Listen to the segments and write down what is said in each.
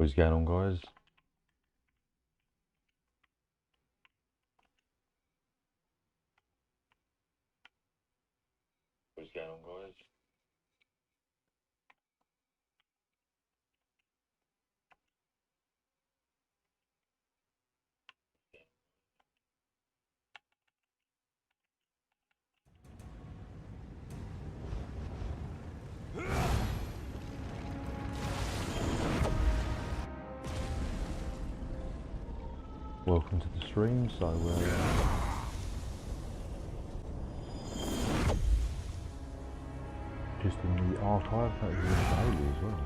What's going on, guys? What's going on, guys? Welcome to the stream. So, just in the archive, that was daily as well.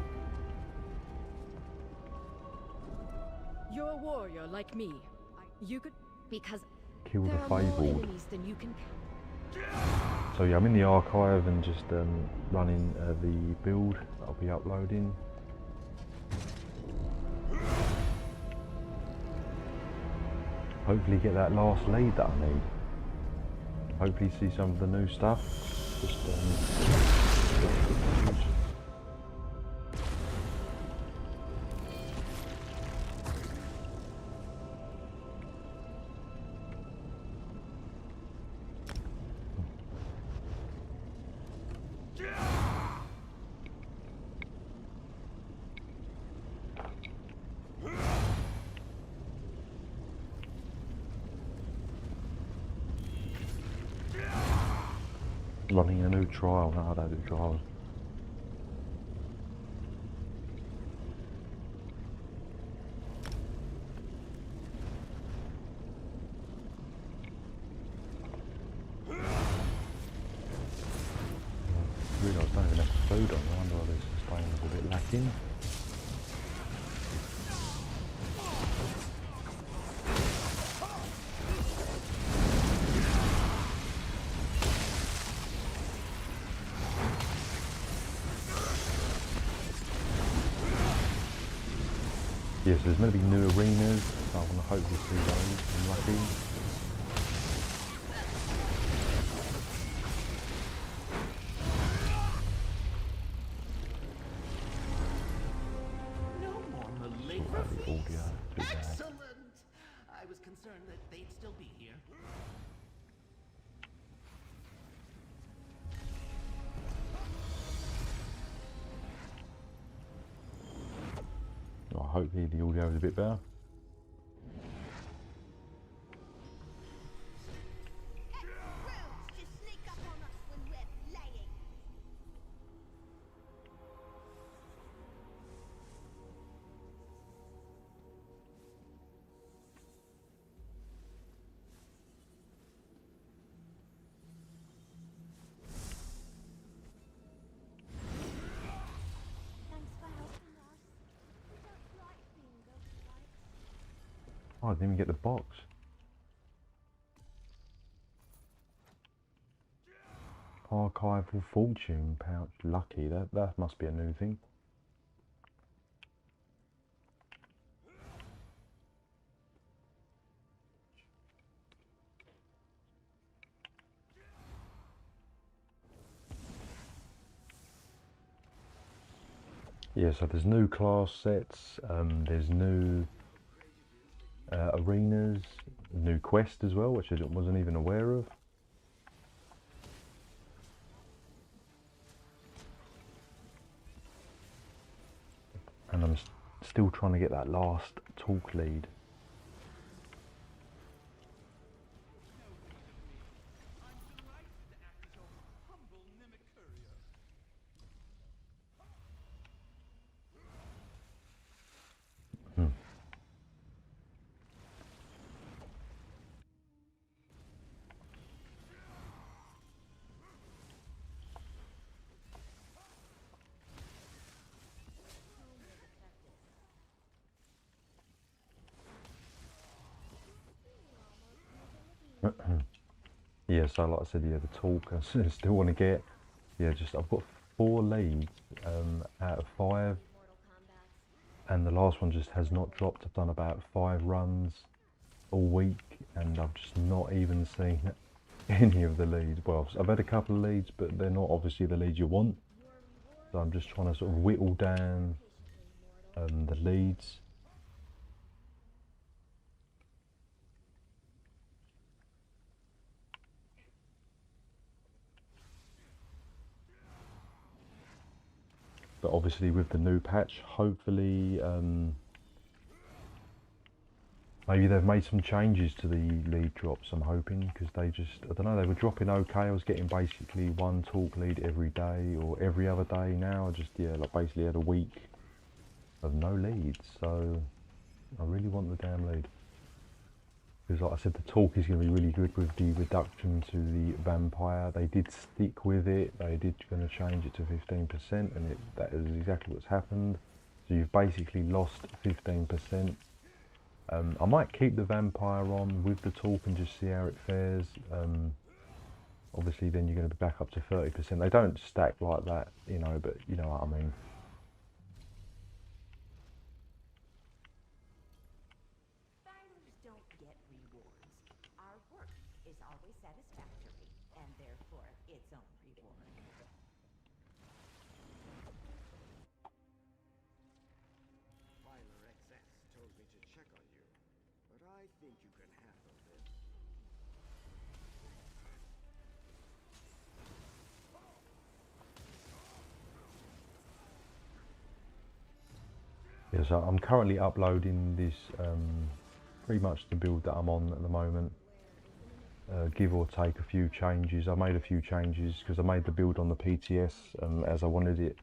You're a warrior like me. You could because Kill the there are more fabled. enemies than you can. So yeah, I'm in the archive and just running the build that I'll be uploading. Hopefully get that last lead that I need. Hopefully see some of the new stuff. Just running a new trial. No, I don't do trials. Really, I don't even have food on. I wonder why this sustain's a bit lacking. Yes, there's going to be new arenas, so I want to hopefully see those. I'm lucky. No more malingering. Audio, too bad. Excellent! I was concerned that they'd still be here. Well, hopefully the audio is a bit better. Oh, I didn't even get the box. Archival fortune pouch, lucky. That must be a new thing. Yeah, so there's new class sets. There's new arenas, new quest as well, which I wasn't even aware of. And I'm still trying to get that last talk lead. Yeah, so like I said, yeah, the talk I still want to get. Yeah, just I've got 4 leads out of 5, and the last one just has not dropped. I've done about 5 runs all week, and I've just not even seen any of the leads. Well, I've had a couple of leads, but they're not obviously the leads you want. So I'm just trying to sort of whittle down the leads. But obviously with the new patch, hopefully maybe they've made some changes to the lead drops, I'm hoping, because they just, I don't know, they were dropping okay. I was getting basically one talk lead every day or every other day. Now I just, yeah, like basically had a week of no leads. So I really want the damn lead. Because like I said, the talk is going to be really good with the reduction to the vampire. They did stick with it. They did going to change it to 15%, and that is exactly what's happened. So you've basically lost 15%. I might keep the vampire on with the talk and just see how it fares. Obviously then you're going to be back up to 30%. They don't stack like that, you know, but you know what I mean. Fighters don't get rewards. Our work is always satisfactory, and therefore its own reward. Filer XS told me to check on you, but I think you can handle this. Yeah, so I'm currently uploading this, pretty much the build that I'm on at the moment. Give or take a few changes. I made a few changes because I made the build on the PTS as I wanted it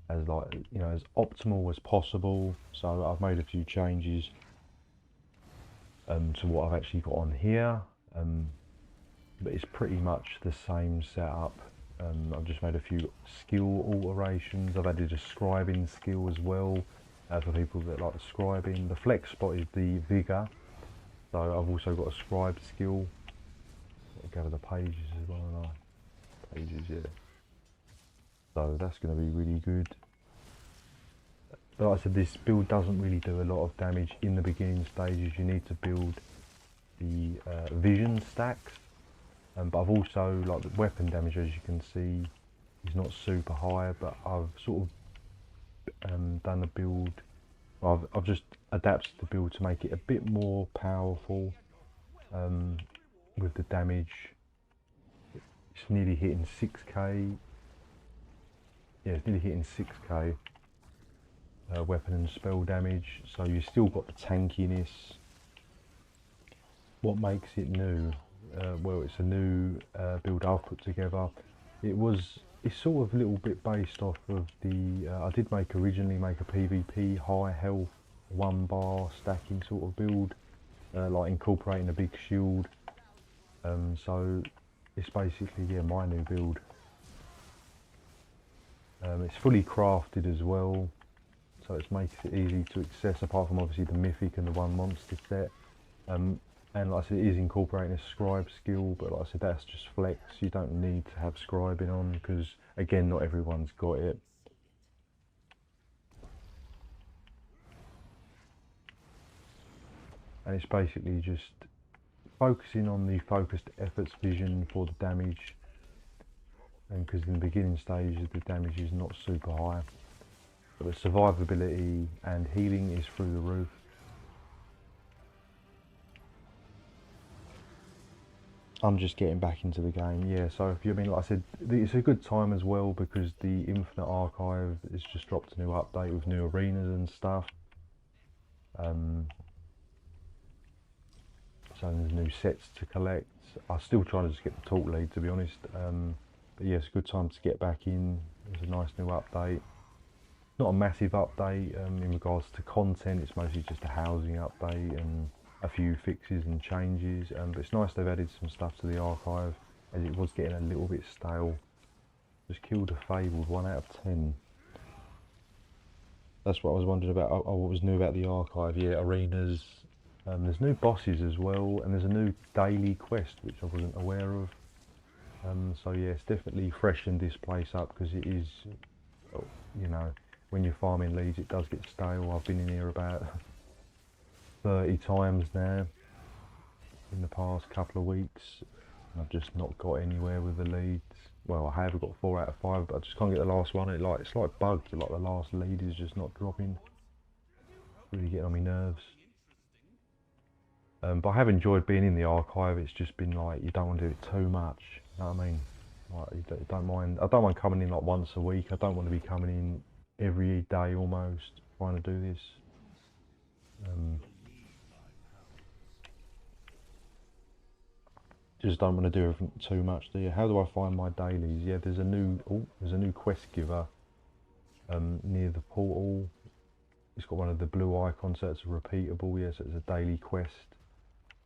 as, like, you know, as optimal as possible. So I've made a few changes to what I've actually got on here, but it's pretty much the same setup. I've just made a few skill alterations. I've added a scribing skill as well for people that like scribing. The flex spot is the vigor, so I've also got a scribe skill. I'll gather the pages as well, and pages, yeah. So that's going to be really good. But like I said, this build doesn't really do a lot of damage in the beginning stages. You need to build the vision stacks. But I've also, like, the weapon damage, as you can see, is not super high, but I've sort of done a build. I've just adapted the build to make it a bit more powerful with the damage. It's nearly hitting 6k. Yeah, it's nearly hitting 6k weapon and spell damage. So you've still got the tankiness. What makes it new? Well, it's a new build I've put together. It's sort of a little bit based off of the, I did originally make a PvP high health 1 bar stacking sort of build, like incorporating a big shield. So it's basically, yeah, my new build. It's fully crafted as well, so it makes it easy to access, apart from obviously the mythic and the 1 monster set. And like I said, it is incorporating a scribe skill, but like I said, that's just flex. You don't need to have scribing on because, again, not everyone's got it. And it's basically just focusing on the focused efforts vision for the damage. And because in the beginning stages, the damage is not super high. But the survivability and healing is through the roof. I'm just getting back into the game, yeah. So if you, I mean, like I said, it's a good time as well because the Infinite Archive has just dropped a new update with new arenas and stuff. So there's new sets to collect. I'm still trying to just get the talk lead, to be honest. But yeah, it's a good time to get back in. There's a nice new update. Not a massive update in regards to content. It's mostly just a housing update and a few fixes and changes, but it's nice they've added some stuff to the archive, as it was getting a little bit stale. Just killed a fabled 1 out of 10. That's what I was wondering about. Oh, what was new about the archive? Yeah, arenas. There's new bosses as well, and there's a new daily quest which I wasn't aware of. So yeah, it's definitely freshened this place up because it is, you know, when you're farming leads, it does get stale. I've been in here about 30 times now in the past couple of weeks. I've just not got anywhere with the leads. Well, I have got 4 out of 5, but I just can't get the last one. It's like bugged. Like the last lead is just not dropping. really getting on my nerves. But I have enjoyed being in the archive. It's just been like, you don't want to do it too much. You know what I mean? Like, you don't mind. I don't mind coming in like once a week. I don't want to be coming in every day almost trying to do this. Just don't want to do everything too much, do you? How do I find my dailies? Yeah, there's a new quest giver near the portal. It's got one of the blue icons, so it's a repeatable. Yes, it's a daily quest.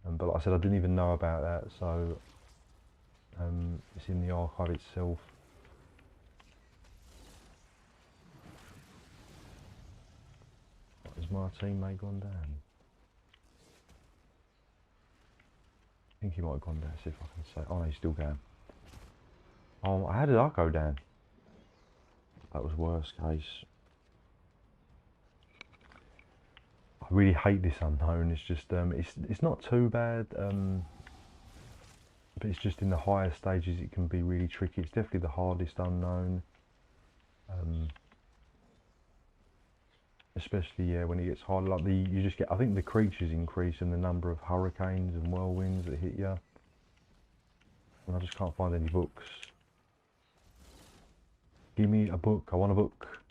But like I said, I didn't even know about that, so it's in the archive itself. Has my teammate gone down? I think he might have gone down, see if I can say. Oh no, he's still going. Oh, how did I go down? That was worst case. I really hate this unknown. It's just it's not too bad, but it's just in the higher stages it can be really tricky. It's definitely the hardest unknown, especially when it gets harder. Like you just get, I think the creatures increase in the number of hurricanes and whirlwinds that hit you, and I just can't find any books. Give me a book. I want a book.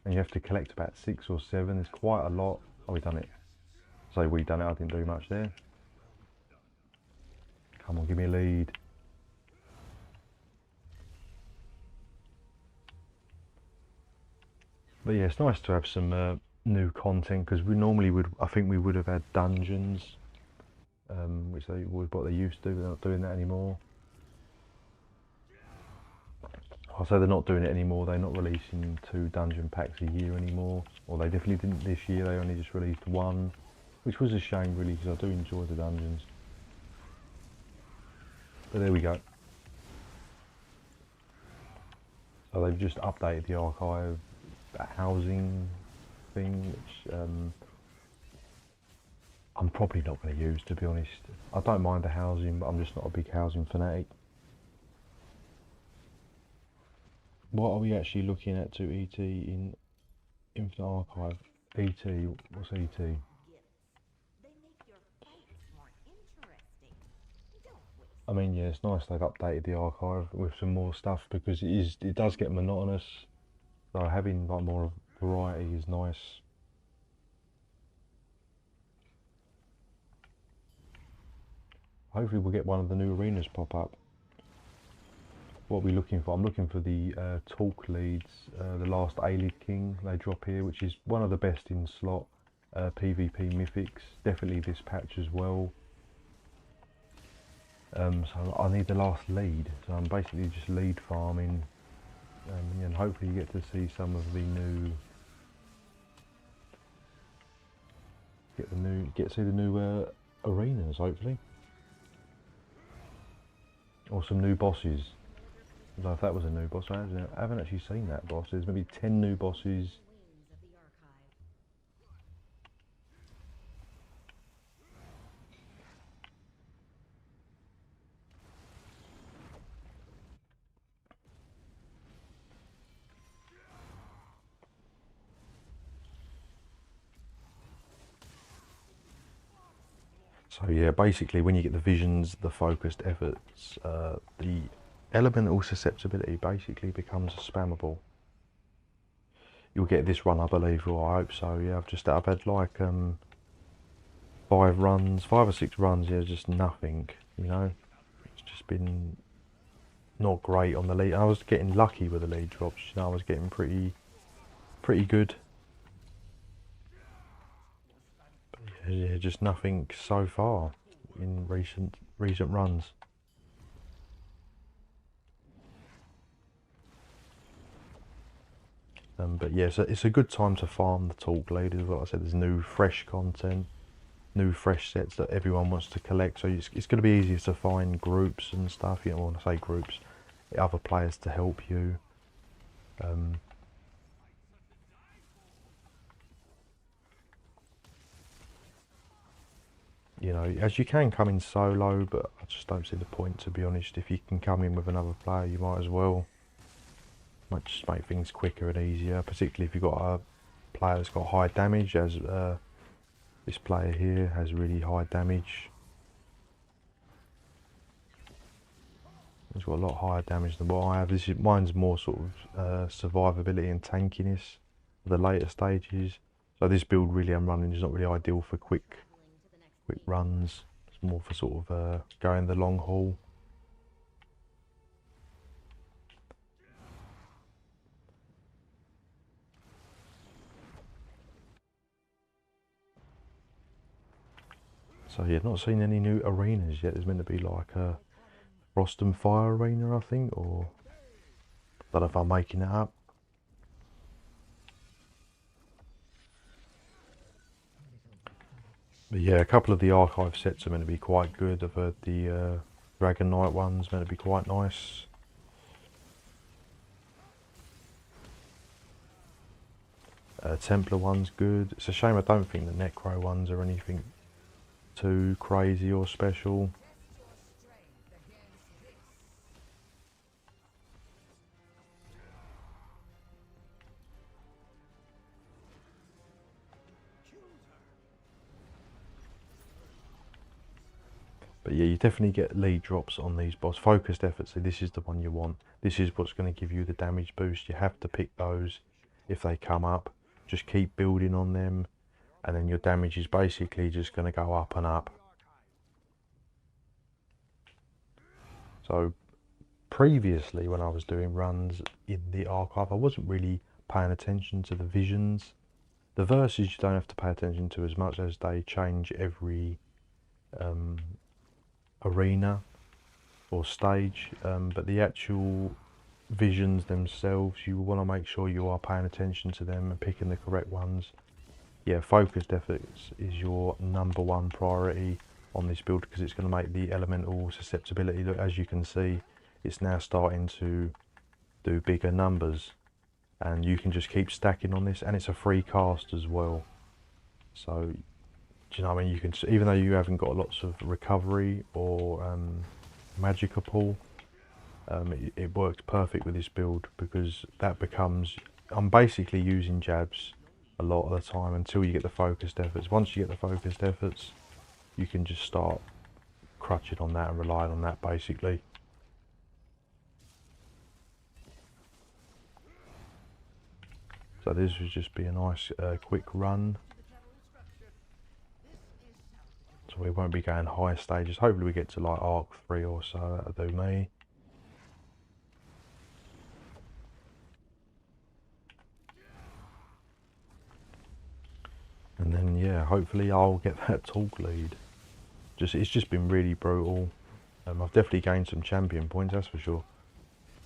And you have to collect about 6 or 7. There's quite a lot. Oh, we done it. So we done it. I didn't do much there. Come on, give me a lead. But yeah, it's nice to have some new content, because we normally would. I think we would have had dungeons, which was what they used to do. They're not doing that anymore. I'll say they're not doing it anymore. They're not releasing 2 dungeon packs a year anymore. Or they definitely didn't this year. They only just released 1, which was a shame really, because I do enjoy the dungeons. But there we go. So they've just updated the archive housing thing, which I'm probably not going to use, to be honest. I don't mind the housing, but I'm just not a big housing fanatic. What are we actually looking at to ET in Infinite Archive? ET, what's ET? They make your fights more interesting. Don't waste. I mean, yeah, it's nice they've updated the archive with some more stuff, because it does get monotonous. So having like more variety is nice. Hopefully we'll get one of the new arenas pop up. What are we looking for? I'm looking for the talk leads, the last A-League King they drop here, which is one of the best in slot PvP mythics. Definitely this patch as well. So I need the last lead. So I'm basically just lead farming, and hopefully you get to see some of the new, get to see the new arenas hopefully, or some new bosses. I don't know if that was a new boss. I haven't actually seen that boss. There's maybe 10 new bosses. Wings of the archive. So yeah, basically when you get the visions, the focused efforts, the elemental susceptibility basically becomes spammable. You'll get this run, I believe, or I hope so. Yeah, I've had like 5 or 6 runs. Yeah, just nothing. You know, it's just been not great on the lead. I was getting lucky with the lead drops. You know, I was getting pretty good. But yeah, just nothing so far in recent runs. But yeah, so it's a good time to farm the talk leaders. Like I said, there's new fresh content, new fresh sets that everyone wants to collect. So it's going to be easier to find groups and stuff. You don't want to say groups, other players to help you. You know, as you can come in solo, but I just don't see the point, to be honest. If you can come in with another player, you might as well. Might just make things quicker and easier, particularly if you've got a player that's got high damage, as this player here has really high damage. He's got a lot higher damage than what I have. Mine's more sort of survivability and tankiness for the later stages. So this build really I'm running is not really ideal for quick runs. It's more for sort of going the long haul. So yeah, not seen any new arenas yet. There's meant to be like a Frost and Fire arena, I think, or don't know if I'm making it up. But yeah, a couple of the archive sets are meant to be quite good. I've heard the Dragon Knight one's meant to be quite nice. Templar one's good. It's a shame I don't think the Necro ones are anything too crazy or special. But yeah, you definitely get lead drops on these boss. Focused efforts, so this is the one you want. This is what's going to give you the damage boost. You have to pick those if they come up. Just keep building on them, and then your damage is basically just going to go up and up. So previously, when I was doing runs in the archive, I wasn't really paying attention to the visions. The verses you don't have to pay attention to as much, as they change every arena or stage, but the actual visions themselves, you want to make sure you are paying attention to them and picking the correct ones. Yeah, focused efforts is your #1 priority on this build, because it's going to make the elemental susceptibility, look, as you can see, it's now starting to do bigger numbers, and you can just keep stacking on this, and it's a free cast as well. So do you know what I mean? You can, even though you haven't got lots of recovery or magica pool, it works perfect with this build, because that becomes, I'm basically using jabs a lot of the time until you get the focused efforts. Once you get the focused efforts, you can just start crutching on that and relying on that basically. So this would just be a nice quick run. So we won't be going high stages. Hopefully we get to like Arc 3 or so, that'll do me. And then yeah, hopefully I'll get that talk lead. It's just been really brutal. I've definitely gained some champion points, that's for sure.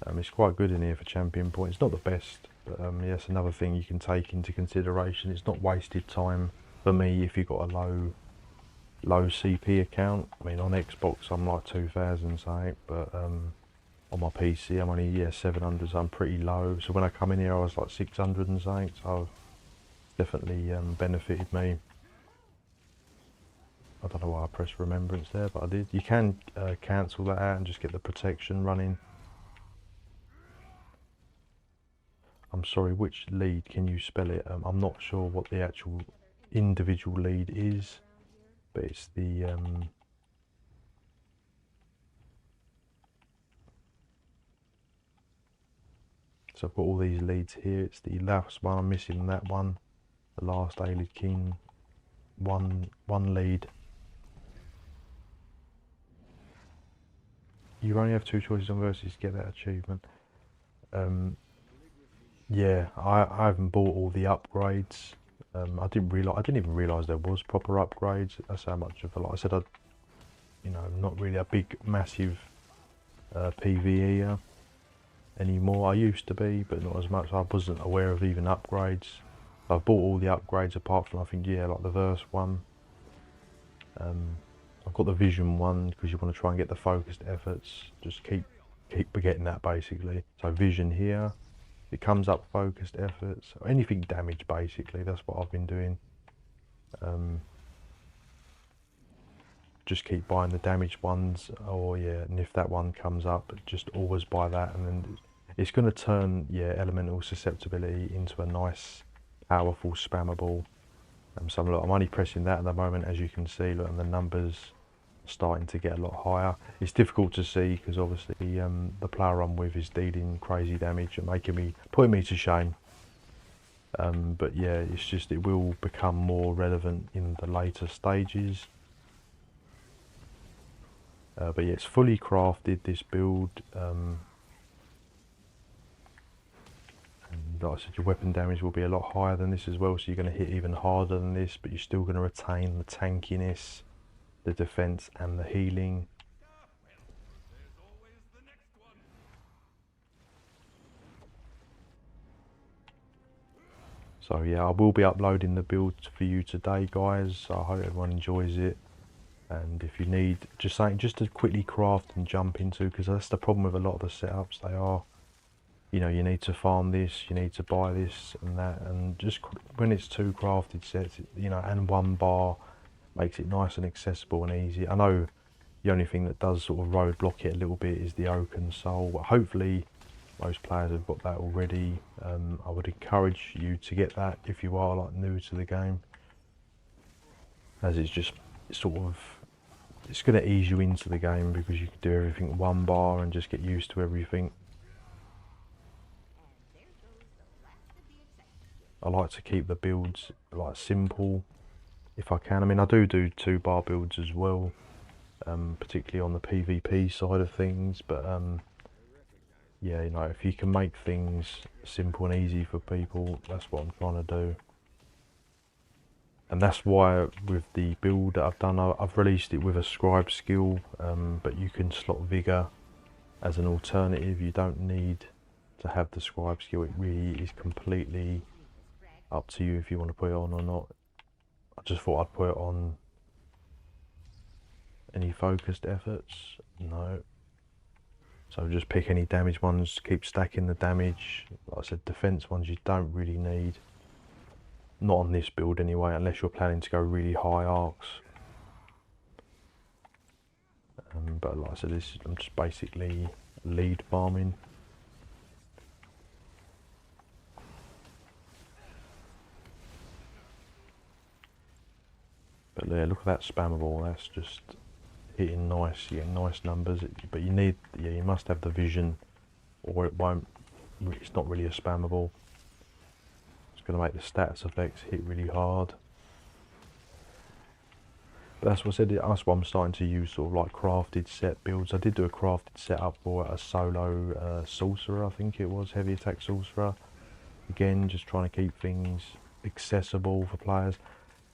It's quite good in here for champion points. Not the best, but yeah, it's another thing you can take into consideration. It's not wasted time for me if you've got a low CP account. I mean, on Xbox I'm like 2000 something, but on my PC I'm only 700, so I'm pretty low. So when I come in here I was like 600 and something, so it's definitely benefited me. I don't know why I pressed remembrance there, but I did. You can cancel that out and just get the protection running. I'm sorry, which lead, can you spell it? I'm not sure what the actual individual lead is, but it's the so I've got all these leads here. It's the last one, I'm missing that one, the last Aelid King one lead. You only have 2 choices on versus to get that achievement. Yeah, I haven't bought all the upgrades. I didn't even realise there was proper upgrades. That's how much of a, like I said, you know, not really a big massive PvEer anymore. I used to be, but not as much. I wasn't aware of even upgrades. I've bought all the upgrades apart from, I think, yeah, like the verse one. I've got the vision one because you want to try and get the focused efforts. Just keep forgetting that basically. So vision here. It comes up focused efforts, or anything damage basically, that's what I've been doing. Just keep buying the damaged ones, or yeah, and if that one comes up, just always buy that, and then it's going to turn, yeah, elemental susceptibility into a nice powerful, spammable. So look, I'm only pressing that at the moment, as you can see. Look, and the numbers are starting to get a lot higher. It's difficult to see because obviously the player I'm with is dealing crazy damage and putting me to shame. But yeah, it's just, it will become more relevant in the later stages. But yeah, it's fully crafted, this build. And like I said, your weapon damage will be a lot higher than this as well, so you're going to hit even harder than this, but you're still going to retain the tankiness, the defense and the healing. So yeah, I will be uploading the builds for you today, guys. I hope everyone enjoys it. And if you need just something just to quickly craft and jump into, because that's the problem with a lot of the setups, they are, you know, you need to farm this, you need to buy this and that, and just when it's 2 crafted sets, you know, and 1 bar, makes it nice and accessible and easy. I know the only thing that does sort of roadblock it a little bit is the Oaken Soul, but hopefully most players have got that already. I would encourage you to get that if you are like new to the game, as it's just sort of, it's going to ease you into the game because you can do everything 1 bar and just get used to everything. I like to keep the builds like simple if I can. I mean, I do 2 bar builds as well, particularly on the PvP side of things, but yeah, you know, if you can make things simple and easy for people, that's what I'm trying to do. And that's why with the build that I've done, I've released it with a scribe skill, but you can slot vigor as an alternative. You don't need to have the scribe skill. It really is completely up to you if you want to put it on or not. I just thought I'd put it on. Any focused efforts? No. So just pick any damage ones, keep stacking the damage. Like I said, defense ones you don't really need. Not on this build anyway, unless you're planning to go really high arcs. But like I said, I'm just basically lead farming. But yeah, look at that spammable. That's just hitting nice. You get nice numbers, but you need, yeah, you must have the vision, or it won't. It's not really a spammable. It's going to make the stats effects hit really hard. But that's what I said. That's why I'm starting to use sort of like crafted set builds. I did do a crafted setup for a solo sorcerer, I think it was, heavy attack sorcerer. Again, just trying to keep things accessible for players.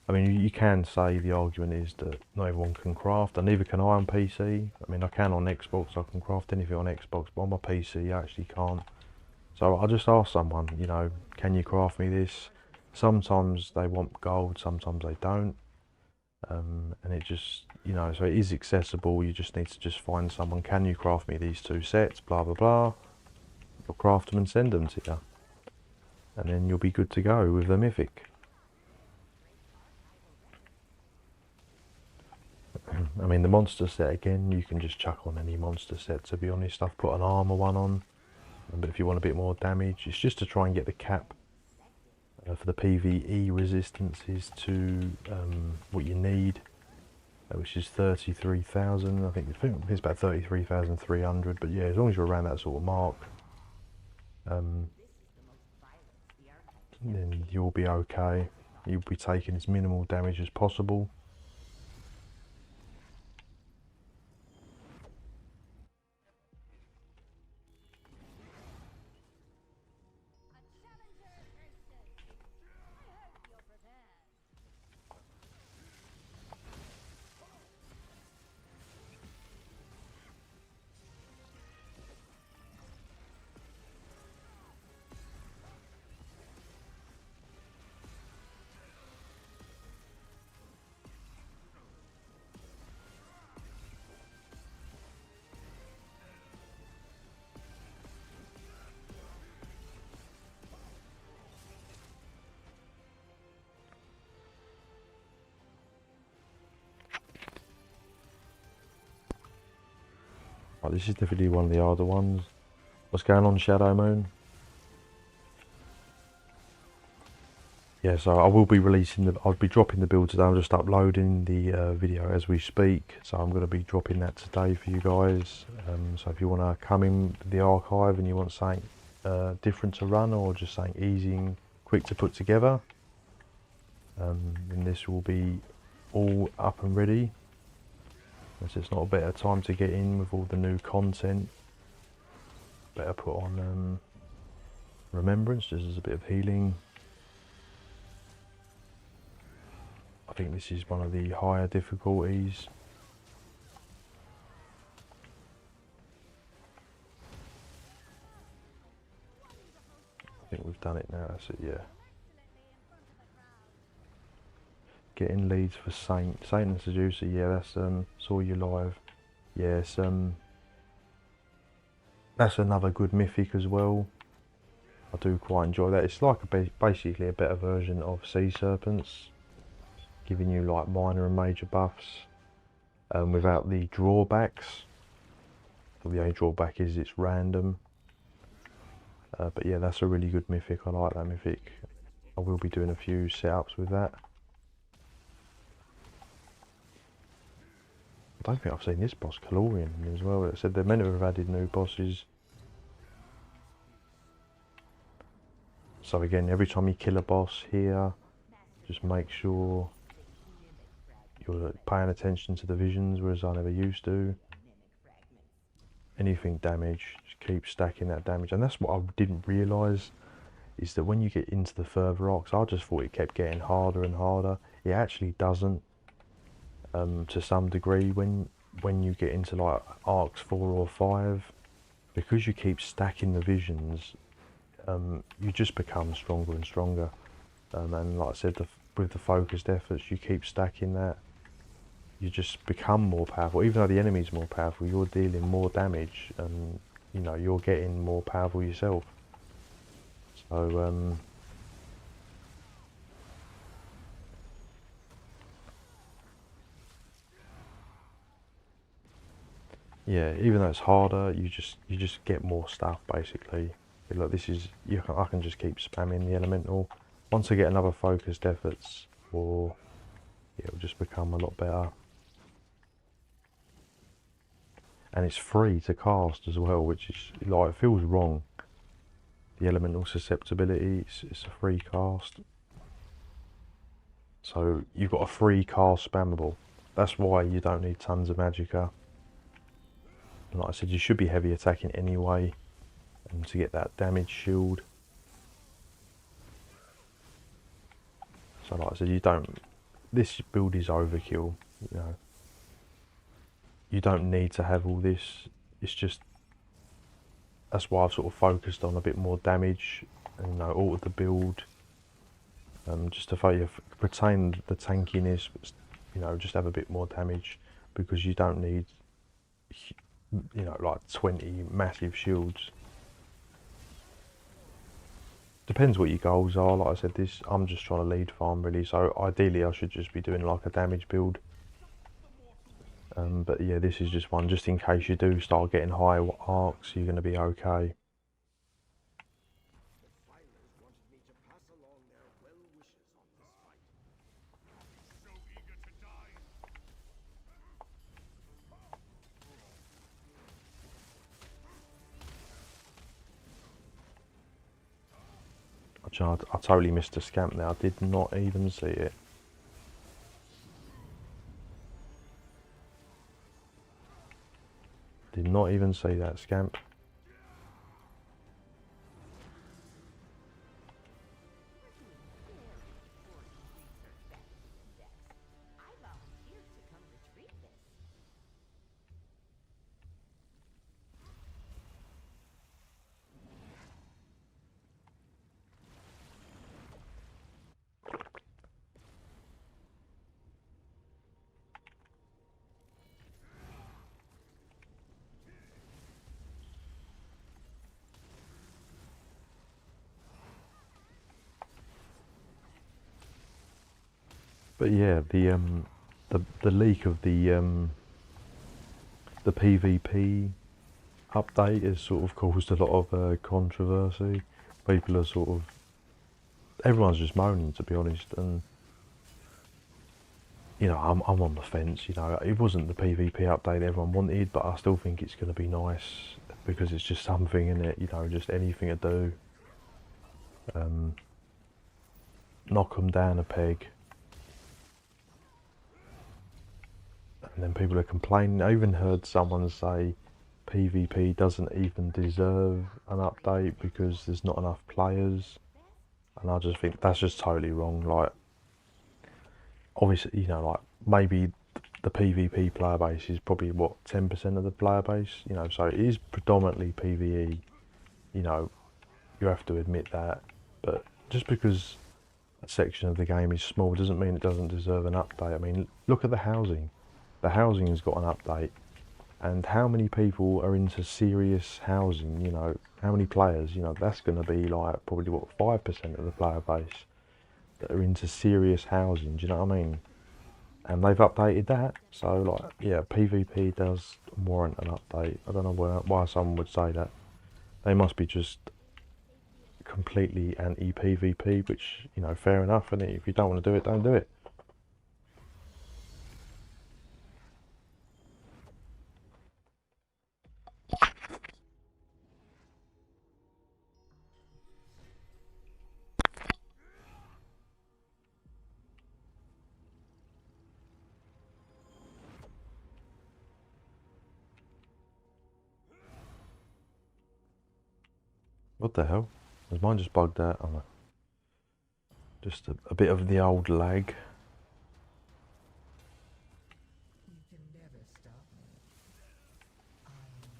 I mean, you can say the argument is that not everyone can craft, and neither can I on PC. I mean, I can on Xbox, I can craft anything on Xbox, but on my PC I actually can't. So I just asked someone, you know, can you craft me this? Sometimes they want gold, sometimes they don't. And it just, you know, so it is accessible. You just need to just find someone, can you craft me these 2 sets, blah, blah, blah. You'll craft them and send them to you. And then you'll be good to go with the mythic. I mean, the monster set, again, you can just chuck on any monster set, to be honest. I've put an armor one on, but if you want a bit more damage, it's just to try and get the cap for the PvE resistances to what you need, which is 33,000. I think it's about 33,300, but yeah, as long as you're around that sort of mark, then you'll be okay. You'll be taking as minimal damage as possible. Right, this is definitely one of the harder ones. What's going on, Shadow Moon? yeah, so I will be I'll be dropping the build today. I'm just uploading the video as we speak, so I'm going to be dropping that today for you guys. So if you want to come in the archive and you want something different to run, or just something easy and quick to put together, then this will be all up and ready. It's just not a better time to get in with all the new content. Better put on Remembrance, just as a bit of healing. I think this is one of the higher difficulties. I think we've done it now, that's it, yeah. Getting leads for Saint and Seducer, yeah, that's saw you live. Yes, that's another good mythic as well. I do quite enjoy that. It's like basically a better version of Sea Serpents, giving you like minor and major buffs without the drawbacks. So the only drawback is it's random. But yeah, that's a really good mythic. I like that mythic. I will be doing a few setups with that. I don't think I've seen this boss, Calorian, as well. It said they're meant to have added new bosses. So again, every time you kill a boss here, just make sure you're paying attention to the visions, whereas I never used to. Anything damage, just keep stacking that damage. And that's what I didn't realise, is that when you get into the further arcs, I just thought it kept getting harder and harder. It actually doesn't. To some degree, when you get into like arcs 4 or 5, because you keep stacking the visions, you just become stronger and stronger. And like I said, with the focused efforts, you keep stacking that, you just become more powerful. Even though the enemy's more powerful, you're dealing more damage, and you know you're getting more powerful yourself. So yeah, even though it's harder, you just get more stuff basically. Like this is, I can just keep spamming the elemental. Once I get another focused efforts, or yeah, it'll just become a lot better. And it's free to cast as well, which is like, it feels wrong. The elemental susceptibility, it's a free cast. So you've got a free cast spammable. That's why you don't need tons of magicka. And like I said, you should be heavy attacking anyway, and to get that damage shield. So like I said, this build is overkill, you know. You don't need to have all this. It's just, that's why I've sort of focused on a bit more damage, and you know, altered the build, just to retain the tankiness, but you know, just have a bit more damage, because you don't need, you know, like 20 massive shields. Depends what your goals are. Like I said, I'm just trying to lead farm really, so ideally I should just be doing like a damage build. But yeah, this is just one, just in case you do start getting high arcs, you're going to be okay. I totally missed a scamp there. I did not even see it. Did not even see that scamp. But yeah, the leak of the PvP update has sort of caused a lot of controversy. People are sort of everyone's just moaning, to be honest, and you know, I'm on the fence. You know, it wasn't the PvP update everyone wanted, but I still think it's going to be nice because it's just something in it. You know, just anything to do. Knock them down a peg, and then people are complaining. I even heard someone say PvP doesn't even deserve an update because there's not enough players, and I just think that's just totally wrong. Like, obviously, you know, like maybe the PvP player base is probably what 10% of the player base, you know, so it is predominantly PvE, you know, you have to admit that, but just because a section of the game is small doesn't mean it doesn't deserve an update. I mean, look at the housing has got an update, and how many people are into serious housing, you know, how many players, you know, that's going to be like probably what 5% of the player base that are into serious housing, do you know what I mean? And they've updated that, so like, yeah, PvP does warrant an update. I don't know why someone would say that. They must be just completely anti-PvP, which, you know, fair enough, and if you don't want to do it, don't do it. What the hell? Has mine just bugged out? Oh no. Just a bit of the old lag. You can never stop me. I'm the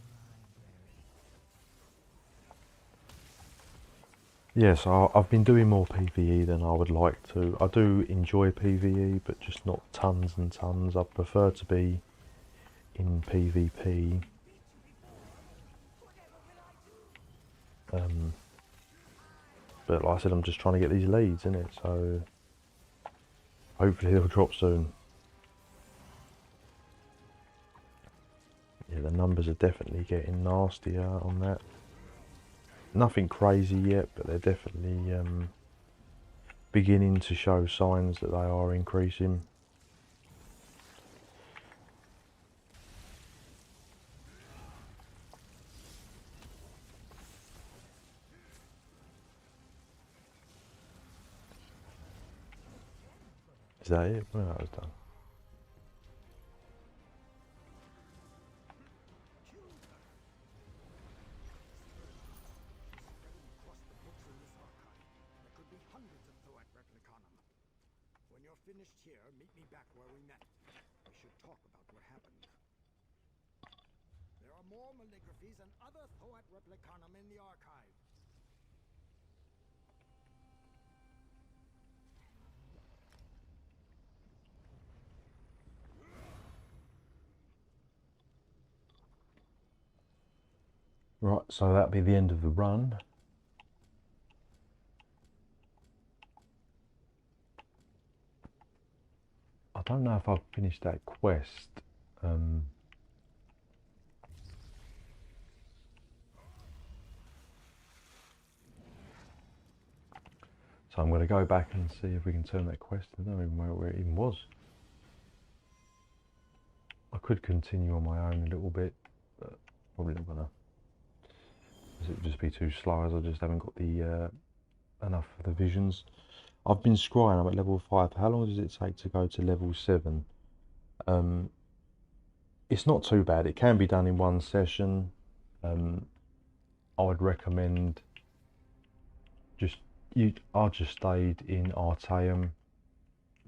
library. Yes, I've been doing more PvE than I would like to. I do enjoy PvE, but just not tons and tons. I prefer to be in PvP. But like I said, I'm just trying to get these leads, innit? So hopefully they'll drop soon. Yeah, the numbers are definitely getting nastier on that. Nothing crazy yet, but they're definitely beginning to show signs that they are increasing. Is that it? Well, that was done. Across the books in this archive, there could be hundreds of Thoat replicanum. When you're finished here, meet me back where we met. We should talk about what happened. There are more malligraphies and other Thoat replicanum in the archive. Right, so that'll be the end of the run. I don't know if I've finished that quest. So I'm going to go back and see if we can turn that quest. I don't even know where it even was. I could continue on my own a little bit, but probably not gonna. It would just be too slow, as I just haven't got the enough of the visions. I've been scrying. I'm at level 5. How long does it take to go to level 7? It's not too bad. It can be done in one session. I would recommend I just stayed in Artaeum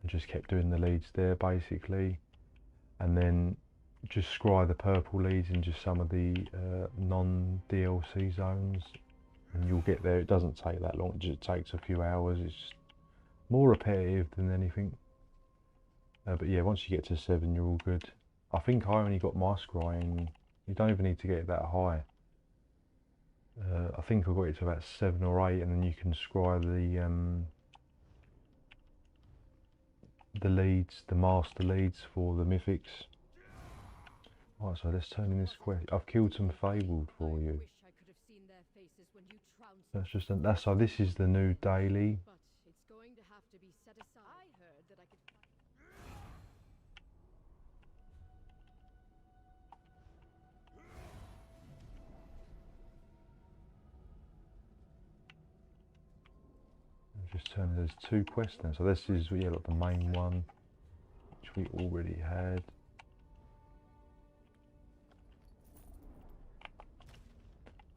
and just kept doing the leads there basically, and then just scry the purple leads in just some of the non-DLC zones, and you'll get there. It doesn't take that long. It just takes a few hours. It's just more repetitive than anything. But yeah, once you get to 7, you're all good. I think I only got my scrying. You don't even need to get it that high. I think I got it to about 7 or 8, and then you can scry the leads, the master leads for the mythics. Right, so let's turn in this quest. I've killed some fabled for you. Wish I could have seen their faces when you trounced That's so this is the new daily. but it Just turn, there's 2 quests now. So this is, yeah, like the main one, which we already had.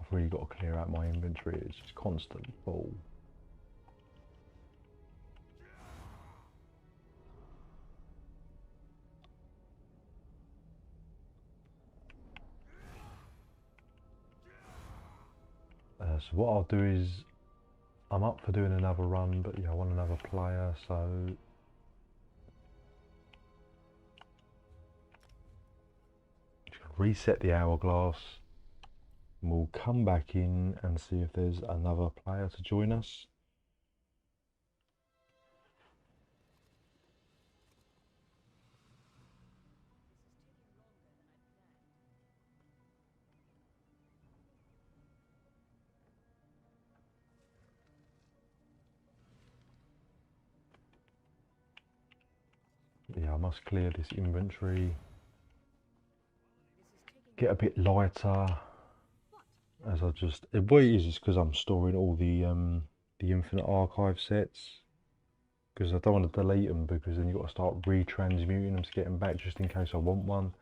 I've really got to clear out my inventory. It's just constant full. So what I'll do is, I'm up for doing another run, but yeah, I want another player, so just reset the hourglass, and we'll come back in and see if there's another player to join us. Yeah, I must clear this inventory, get a bit lighter, as I just, what it is because I'm storing all the Infinite Archive sets, because I don't want to delete them, because then you've got to start retransmuting them to get them back, just in case I want one.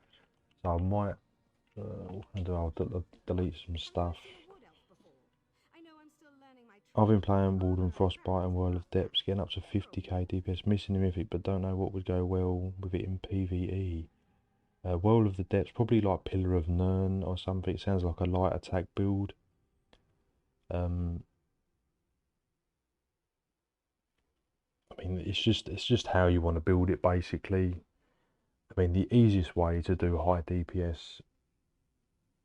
So I might, what can I do? I'll delete some stuff. I've been playing Warden Frostbite and World of Depths, getting up to 50k DPS, missing the Mythic, but don't know what would go well with it in PvE. World of the Depths, probably like Pillar of Nirn or something. It sounds like a light attack build. I mean, it's just how you want to build it, basically. I mean, the easiest way to do high DPS,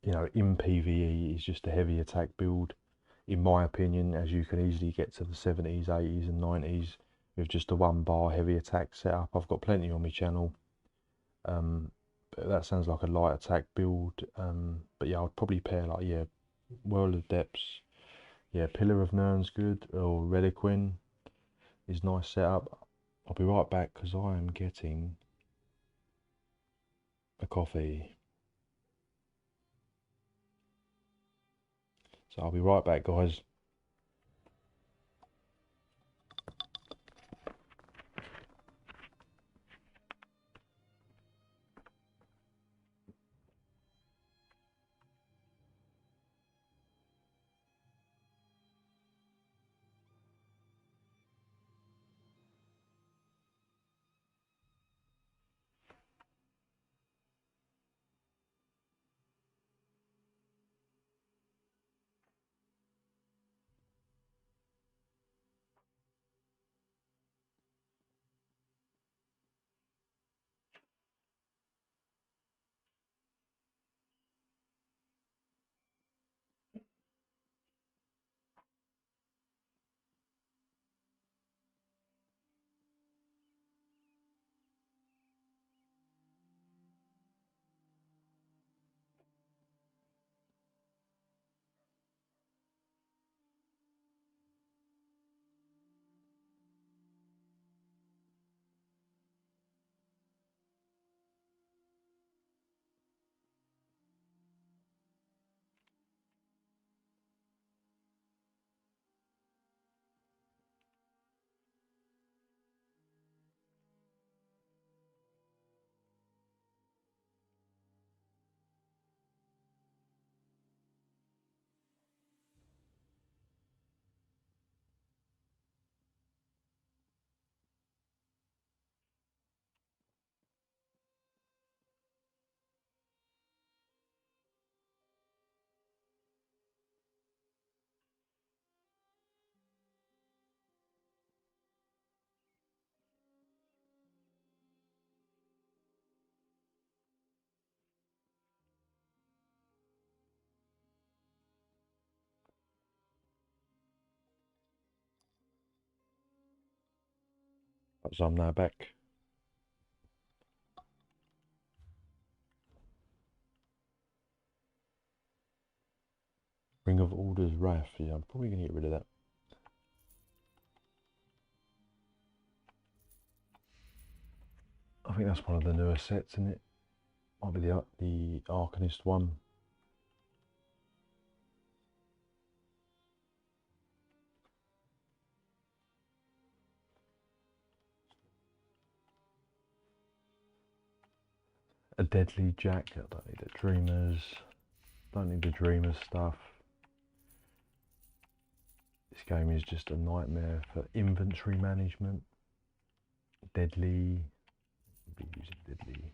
you know, in PvE is just a heavy attack build, in my opinion, as you can easily get to the 70s, 80s and 90s with just a 1-bar heavy attack setup. I've got plenty on my channel. But that sounds like a light attack build. But yeah, I'd probably pair like, yeah, World of Depths. Yeah, Pillar of Nirn's good, or Reliquin is nice setup. I'll be right back because I am getting a coffee. So I'll be right back, guys. So I'm now back. Ring of Orders Wrath. Yeah, I'm probably going to get rid of that. I think that's one of the newer sets, isn't it? Might be the Arcanist one. a deadly jack. I don't need the dreamers. Don't need the dreamers stuff. This game is just a nightmare for inventory management. Deadly. I'll be using deadly.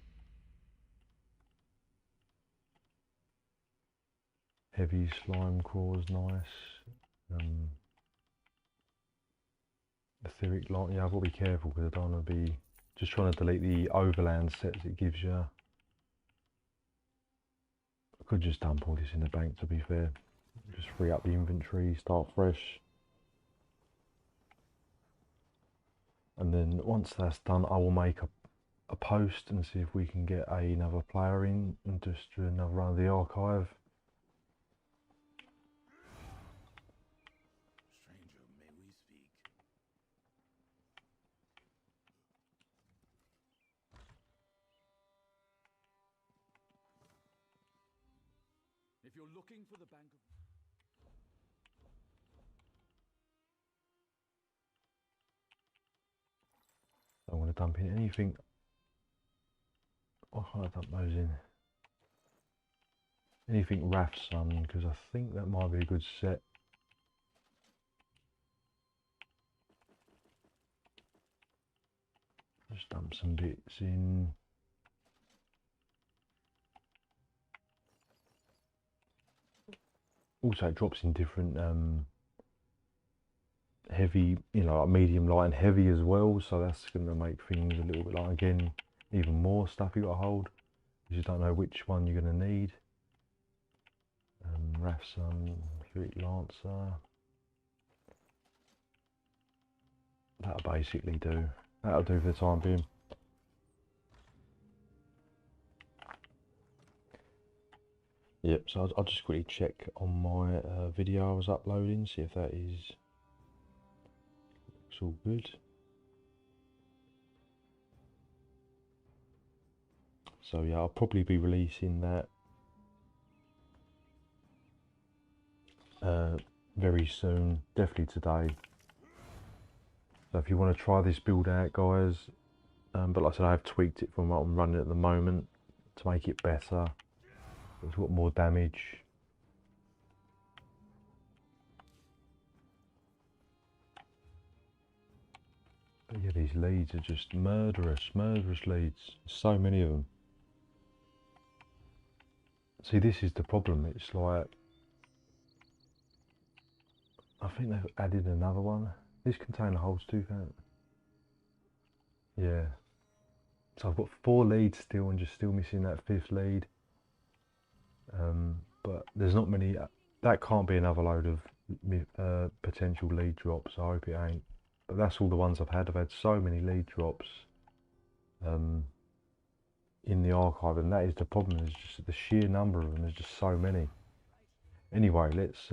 Heavy slime crawls, nice. Etheric light. Yeah, I've got to be careful because I don't want to be just trying to delete the overland sets it gives you. I could just dump all this in the bank, to be fair. Just free up the inventory, start fresh. And then once that's done, I will make a post and see if we can get another player in and just do another run of the archive. Stranger, may we speak? If you're looking for the Bank of... I want to dump in anything. Oh, I dump those in. Anything Rathsun, because I think that might be a good set. Just dump some bits in. Also, it drops in different heavy, you know, like medium, light, and heavy as well. So that's going to make things a little bit like, again, even more stuff you got to hold. You just don't know which one you're going to need. Rathsun, Fleet Lancer. That'll basically do. That'll do for the time being. Yep, so I'll just quickly check on my video I was uploading, see if that is looks all good. So yeah, I'll probably be releasing that very soon, definitely today. So if you want to try this build out, guys, but like I said, I've tweaked it from what I'm running at the moment to make it better. It's got more damage. But yeah, these leads are just murderous leads. So many of them. See, this is the problem. It's like, I think they've added another one. This container holds 2 count. Yeah. So I've got 4 leads still and just still missing that 5th lead. But there's not many. That can't be another load of potential lead drops. I hope it ain't. But that's all the ones I've had. I've had so many lead drops in the archive, and that is the problem. Is just the sheer number of them. There's just so many. Anyway, let's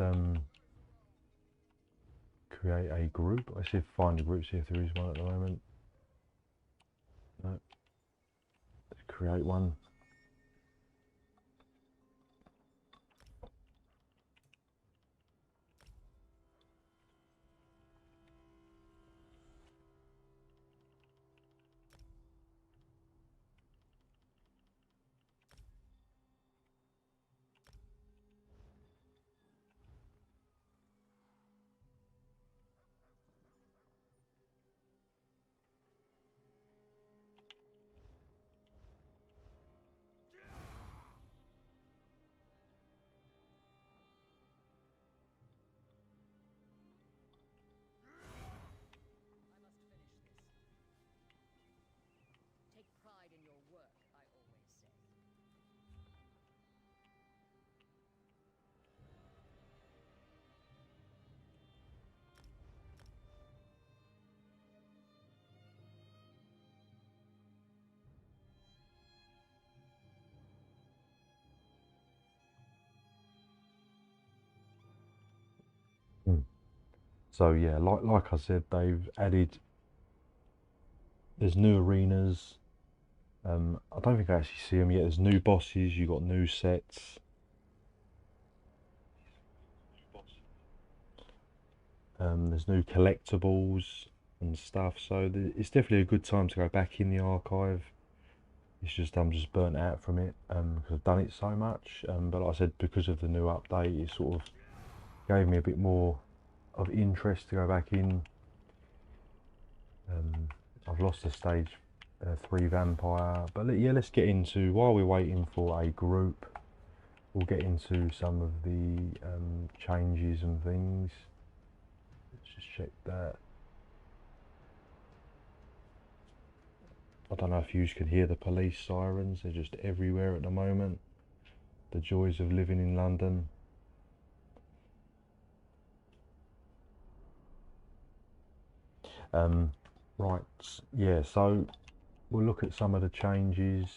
create a group. Let's see if find a group. See if there is one at the moment. No. Let's create one. Take pride in your work, I always say. So yeah, like I said, they've added. There's new arenas. I don't think I actually see them yet. There's new bosses. You got new sets. There's new collectibles and stuff. So it's definitely a good time to go back in the archive It's just I'm just burnt out from it because I've done it so much. But like I said, because of the new update, it sort of gave me a bit more of interest to go back in. I've lost a stage 3 vampire, but yeah, let's get into, while we're waiting for a group, we'll get into some of the changes and things. Let's just check that. I don't know if you can hear the police sirens, they're just everywhere at the moment. The joys of living in London. Right, yeah, so we'll look at some of the changes.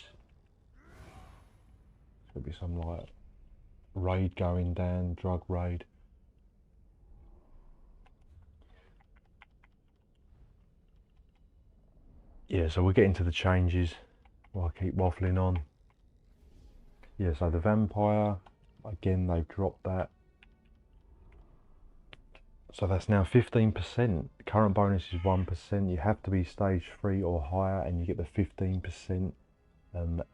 There'll be some like raid going down, drug raid. Yeah, so we'll get into the changes while I keep waffling on. Yeah, so the vampire, again, they've dropped that. So that's now 15%. Current bonus is 1%. You have to be stage 3 or higher and you get the 15%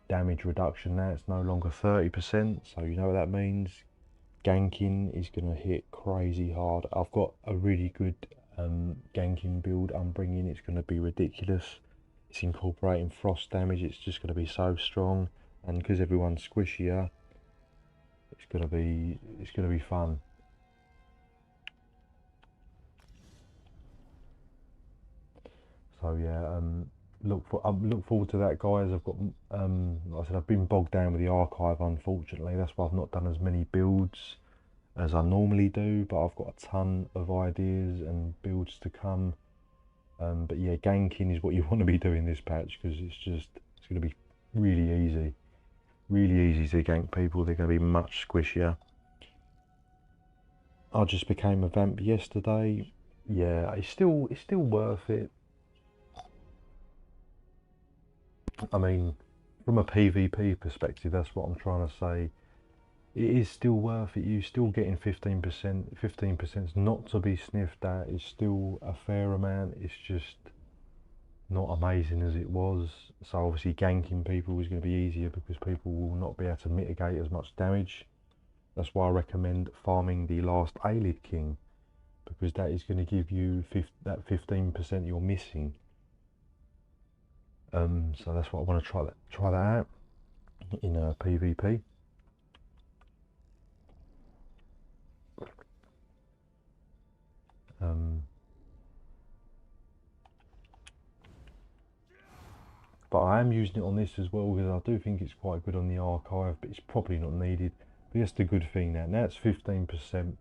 damage reduction now. It's no longer 30%, so you know what that means. Ganking is going to hit crazy hard. I've got a really good ganking build I'm bringing. It's going to be ridiculous. It's incorporating frost damage. It's just going to be so strong, and because everyone's squishier, it's going to be fun. So yeah, look forward to that, guys. I've got like I said, I've been bogged down with the archive, unfortunately. That's why I've not done as many builds as I normally do, but I've got a ton of ideas and builds to come. But yeah, ganking is what you want to be doing this patch, because it's going to be really easy to gank people. They're going to be much squishier. I just became a vamp yesterday. Yeah, it's still worth it. I mean, from a PvP perspective, that's what I'm trying to say. It is still worth it. You're still getting 15%. 15% is not to be sniffed at. It's still a fair amount. It's just not amazing as it was. So obviously ganking people is going to be easier because people will not be able to mitigate as much damage. That's why I recommend farming the last Aelid King, because that is going to give you that 15% you're missing. So that's what I want to try that out in a PvP. But I am using it on this as well, because I do think it's quite good on the archive, but it's probably not needed. But that's the good thing now. Now it's 15%.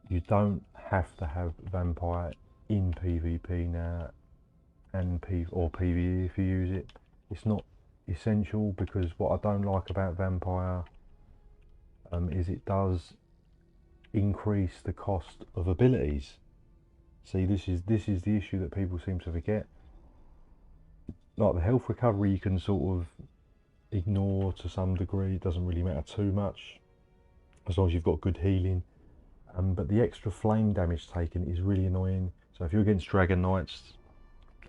You don't have to have vampire in PvP now, and PvE if you use it. It's not essential, because what I don't like about vampire is it does increase the cost of abilities. See, this is the issue that people seem to forget. Like the health recovery, you can sort of ignore to some degree. It doesn't really matter too much as long as you've got good healing. But the extra flame damage taken is really annoying. So if you're against Dragon Knights,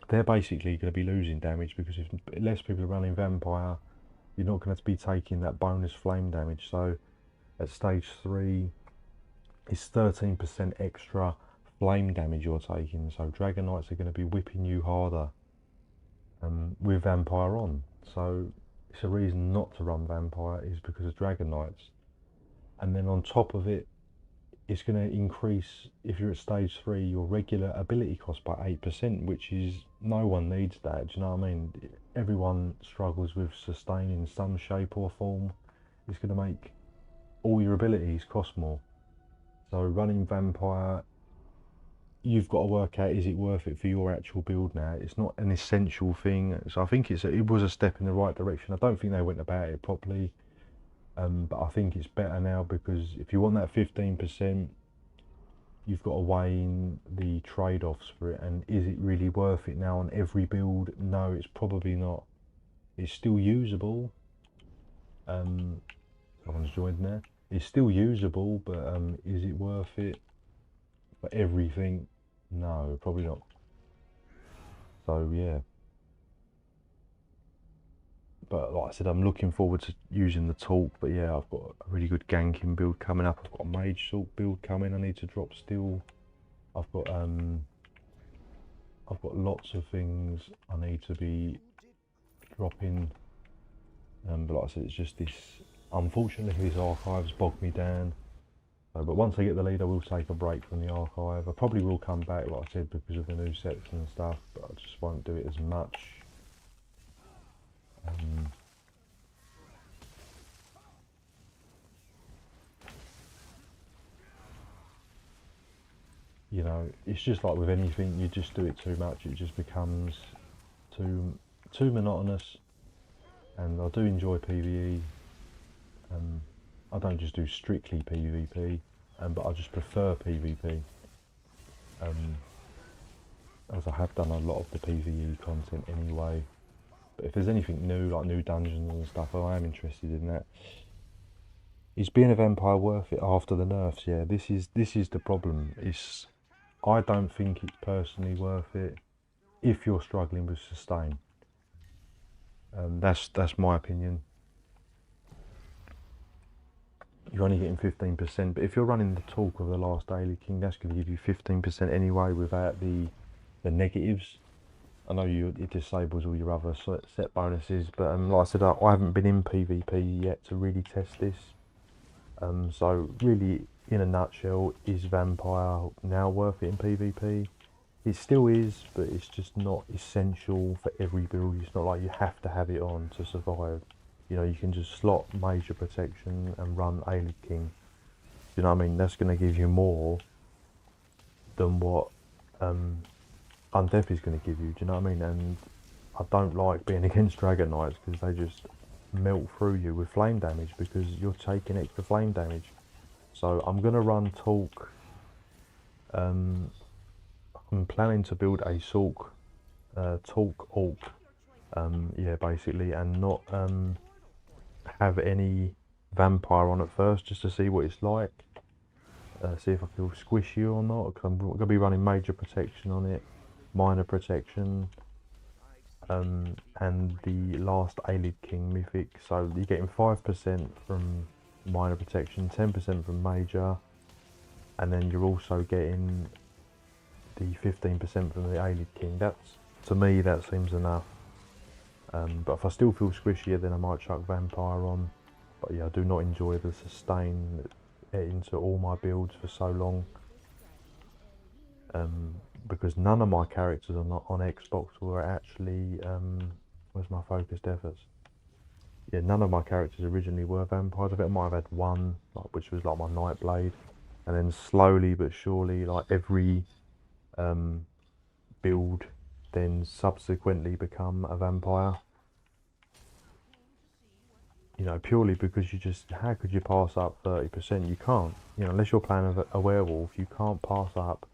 they're basically going to be losing damage, because if less people are running vampire, you're not going to be taking that bonus flame damage. So at stage 3, it's 13% extra flame damage you're taking. So Dragon Knights are going to be whipping you harder with vampire on. So it's a reason not to run vampire, is because of Dragon Knights. And then on top of it, it's going to increase, if you're at stage 3, your regular ability cost by 8%, which is, no one needs that. Do you know what I mean? Everyone struggles with sustain in some shape or form. It's going to make all your abilities cost more. So running vampire, you've got to work out, is it worth it for your actual build now? It's not an essential thing. So I think it was a step in the right direction. I don't think they went about it properly. But I think it's better now, because if you want that 15%, you've got to weigh in the trade-offs for it, and is it really worth it now on every build? No, it's probably not. It's still usable. Someone's joined there. It's still usable, but is it worth it for everything? No, probably not. So yeah. But like I said, I'm looking forward to using the talk. But yeah, I've got a really good ganking build coming up. I've got a mage talk build coming. I need to drop steel. I've got lots of things I need to be dropping. But like I said, it's just this. Unfortunately, this archive's bogged me down. So, but once I get the lead, I will take a break from the archive. I probably will come back, like I said, because of the new sets and stuff. But I just won't do it as much. You know, it's just like with anything, you just do it too much, it just becomes too monotonous. And I do enjoy PvE. I don't just do strictly PvP, but I just prefer PvP. As I have done a lot of the PvE content anyway. But if there's anything new, like new dungeons and stuff, I am interested in that. Is being a vampire worth it after the nerfs? Yeah, this is the problem. I don't think it's personally worth it if you're struggling with sustain. That's my opinion. You're only getting 15%, but if you're running the talk of the last Daily King, that's going to give you 15% anyway without the negatives. I know it disables all your other set bonuses, but like I said, I haven't been in PvP yet to really test this. So really, in a nutshell, is Vampire now worth it in PvP? It still is, but it's just not essential for every build. It's not like you have to have it on to survive. You know, you can just slot major protection and run Alien King. You know what I mean? That's going to give you more than what Undeath is going to give you. Do you know what I mean? And I don't like being against Dragon Knights because they just melt through you with flame damage because you're taking extra flame damage. So I'm going to run Talk. I'm planning to build a Talk Orc. Yeah, basically, and not have any Vampire on at first, just to see what it's like. See if I feel squishy or not. Cause I'm going to be running major protection on it, minor protection, and the last Alien King mythic. So you're getting 5% from minor protection, 10% from major, and then you're also getting the 15% from the Alien King. To me, that seems enough. But if I still feel squishier, then I might chuck Vampire on. But yeah, I do not enjoy the sustain into all my builds for so long. Because none of my characters on Xbox were actually, where's my focused efforts? Yeah, none of my characters originally were vampires. I think I might have had one, which was like my Nightblade. And then slowly but surely, like every build then subsequently become a vampire. You know, purely because how could you pass up 30%? You can't. You know, unless you're playing a werewolf, you can't pass up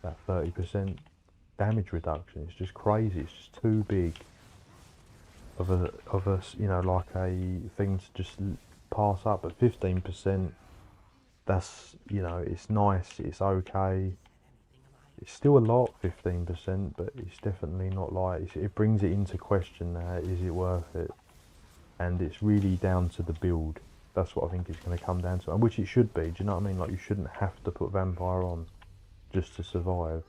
that 30% damage reduction. It's just crazy. It's just too big of a you know, like a thing to just pass up. At 15%, that's, you know, it's nice, it's okay. It's still a lot, 15%, but it's definitely not like, it brings it into question now, is it worth it? And it's really down to the build. That's what I think it's going to come down to, and which it should be. Do you know what I mean? Like, you shouldn't have to put Vampire on just to survive.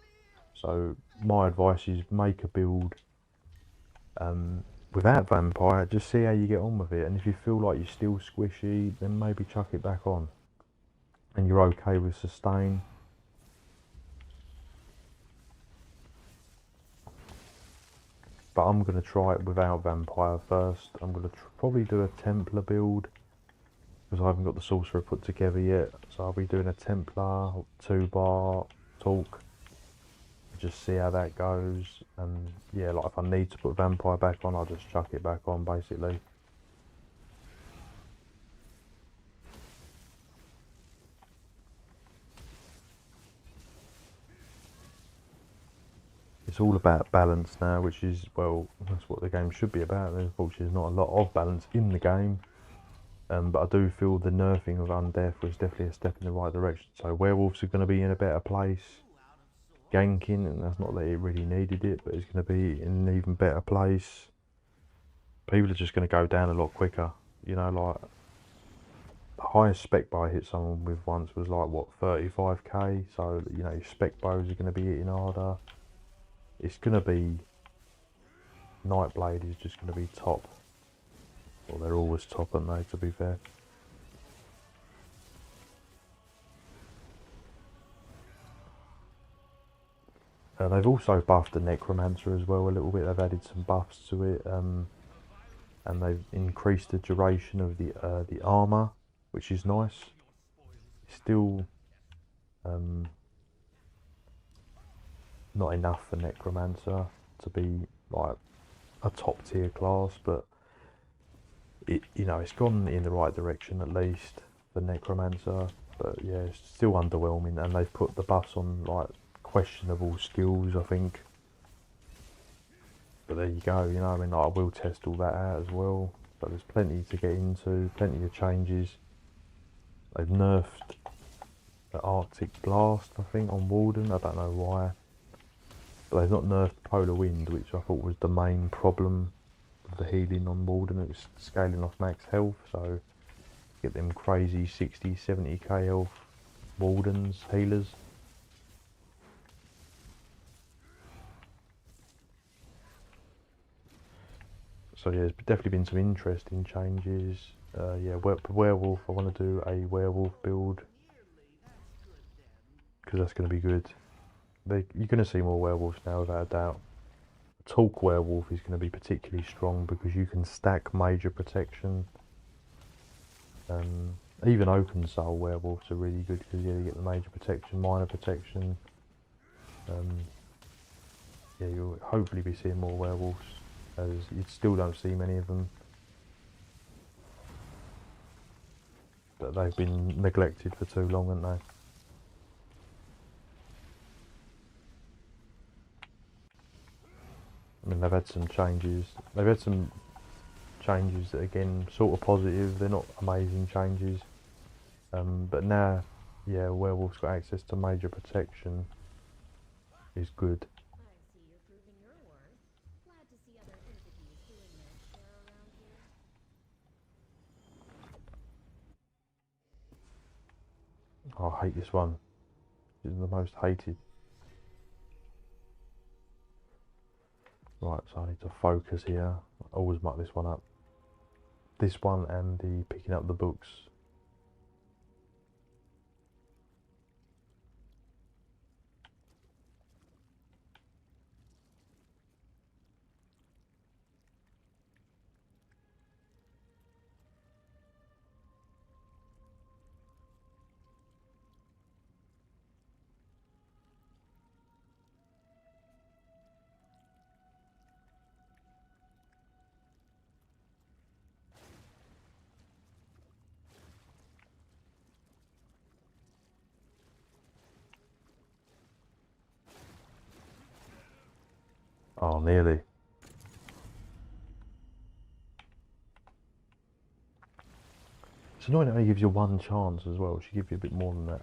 So my advice is make a build without Vampire. Just see how you get on with it, and if you feel like you're still squishy, then maybe chuck it back on, and you're okay with sustain. But I'm going to try it without Vampire first. I'm going to probably do a Templar build, because I haven't got the Sorcerer put together yet. So I'll be doing a Templar, 2-bar, Talk, just see how that goes. And yeah, like if I need to put Vampire back on, I'll just chuck it back on, basically. It's all about balance now, which is, well, that's what the game should be about. Unfortunately, there's not a lot of balance in the game. But I do feel the nerfing of Undeath was definitely a step in the right direction. So werewolves are going to be in a better place. Ganking, and that's not that it really needed it, but it's going to be in an even better place. people are just going to go down a lot quicker. You know, like the highest spec bow I hit someone with once was like what 35k. So you know, your spec bows are going to be hitting harder. It's going to be Nightblade is just going to be top. Well, they're always top, aren't they? To be fair. They've also buffed the Necromancer as well a little bit. They've added some buffs to it, and they've increased the duration of the armor, which is nice. It's still not enough for Necromancer to be like a top tier class, but it's gone in the right direction at least for Necromancer. But yeah, it's still underwhelming, and they've put the buffs on like questionable skills, I think. But there you go, you know, I mean, like, I will test all that out as well. But there's plenty to get into, plenty of changes. They've nerfed the Arctic Blast, I think, on Walden. I don't know why. But they've not nerfed Polar Wind, which I thought was the main problem of the healing on Walden. It was scaling off max health, so get them crazy 60, 70k health Waldens, healers. So yeah, there's definitely been some interesting changes. Yeah, werewolf, I want to do a werewolf build because that's going to be good. You're going to see more werewolves now, without a doubt. A Talk werewolf is going to be particularly strong because you can stack major protection. Even open soul werewolves are really good because you get the major protection, minor protection. Yeah, you'll hopefully be seeing more werewolves, as you still don't see many of them. But they've been neglected for too long, haven't they? I mean, they've had some changes. They've had some changes that, again, sort of positive. They're not amazing changes. But now, yeah, werewolf's got access to major protection is good. I see you're proving your worth. Glad to see other entities doing their share around here. Oh, I hate this one. This is the most hated. Right, so I need to focus here. I always muck this one up. This one and the picking up the books. Oh, nearly. It's annoying it only gives you one chance as well. It should give you a bit more than that.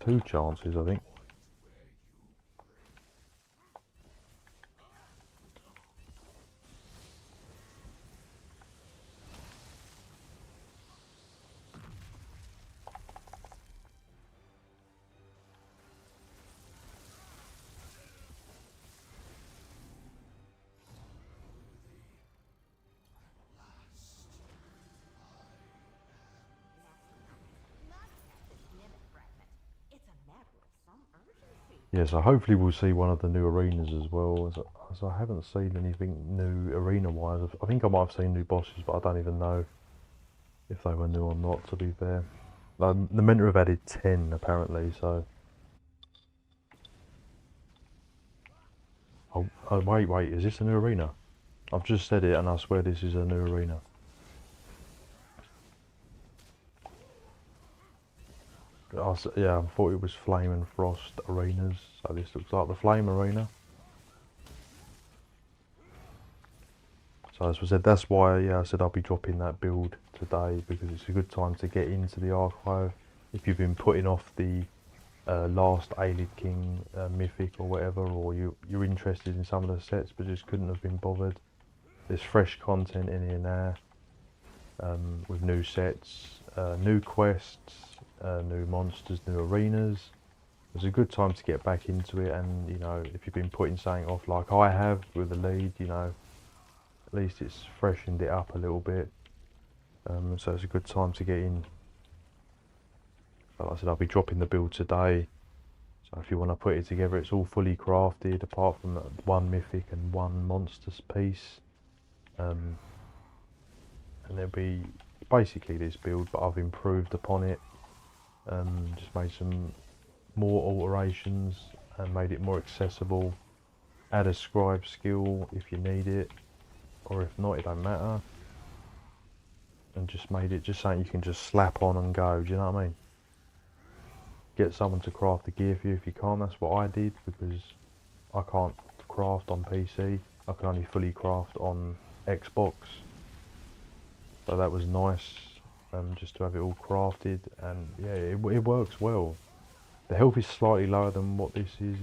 2 chances, I think. Yeah, so hopefully we'll see one of the new arenas as well, as I haven't seen anything new arena-wise. I think I might have seen new bosses, but I don't even know if they were new or not, to be fair. They're meant to have added 10, apparently, so... Oh, wait, is this a new arena? I've just said it, and I swear this is a new arena. Yeah, I thought it was Flame and Frost arenas, so this looks like the Flame arena. So as I said, that's why I said I'll be dropping that build today, because it's a good time to get into the archive if you've been putting off the last Aelid King mythic or whatever, or you're interested in some of the sets but just couldn't have been bothered. There's fresh content in here now, with new sets, new quests, new monsters, new arenas. It's a good time to get back into it, and you know, if you've been putting something off like I have with the lead, you know, at least it's freshened it up a little bit. So it's a good time to get in. Like I said, I'll be dropping the build today, so if you want to put it together, it's all fully crafted apart from one mythic and one monsters piece. And there'll be basically this build, but I've improved upon it, just made some more alterations and made it more accessible. Add a scribe skill if you need it, or if not, it don't matter. And just made it just something you can just slap on and go, do you know what I mean? Get someone to craft the gear for you if you can't. That's what I did, because I can't craft on PC. I can only fully craft on Xbox. So that was nice, just to have it all crafted, and yeah, it works well. The health is slightly lower than what this is.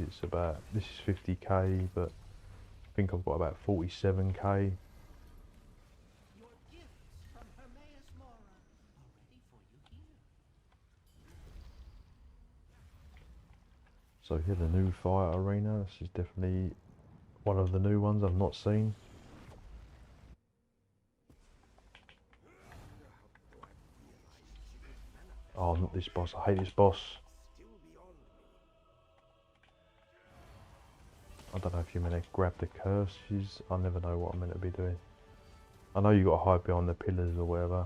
This is 50k, but I think I've got about 47k. So here, the new fire arena. This is definitely one of the new ones I've not seen. Oh, not this boss. I hate this boss. I don't know if you're meant to grab the curses. I never know what I'm meant to be doing. I know you got to hide behind the pillars or whatever.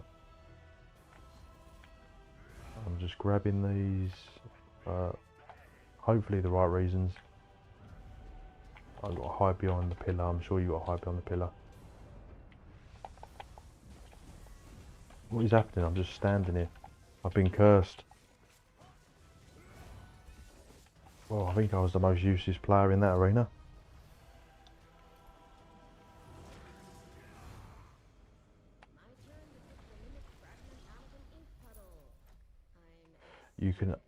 I'm just grabbing these. Hopefully the right reasons. I've got to hide behind the pillar. I'm sure you got to hide behind the pillar. What is happening? I'm just standing here. I've been cursed. Well, I think I was the most useless player in that arena.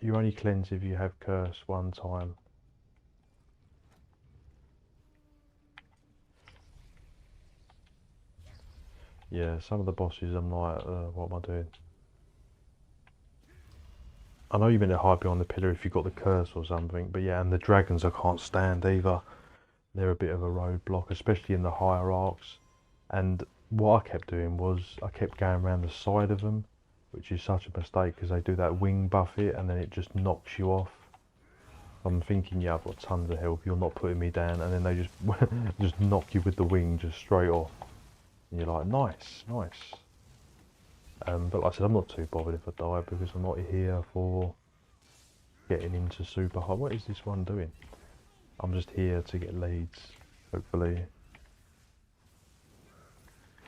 You only cleanse if you have curse one time. Yeah, some of the bosses I'm like, what am I doing? I know you're meant to hide behind the pillar if you've got the curse or something, but yeah, and the dragons I can't stand either. They're a bit of a roadblock, especially in the higher arcs. And what I kept doing was I kept going around the side of them, which is such a mistake because they do that wing buffet and then it just knocks you off. I'm thinking, yeah, I've got tons of health, you're not putting me down, and then they just just knock you with the wing just straight off. And you're like, nice, nice. But like I said, I'm not too bothered if I die because I'm not here for getting into super high. What is this one doing? I'm just here to get leads, hopefully.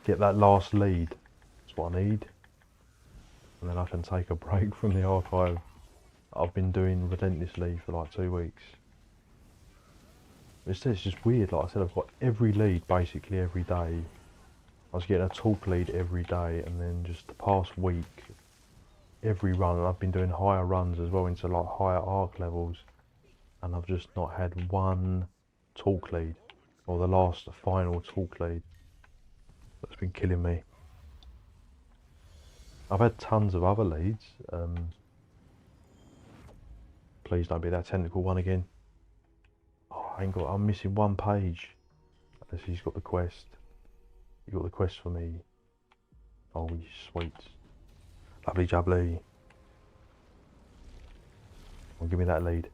Get that last lead, that's what I need. And then I can take a break from the archive I've been doing relentlessly for like 2 weeks. It's just weird, like I said, I've got every lead basically every day. I was getting a talk lead every day, and then just the past week, every run, and I've been doing higher runs as well into like higher arc levels, and I've just not had one talk lead, or the last final talk lead. That's been killing me. I've had tons of other leads. Please don't be that tentacle one again. Oh, I'm missing one page. Unless he's got the quest. You got the quest for me. Oh, you sweet. Lovely jubbly. Well, give me that lead.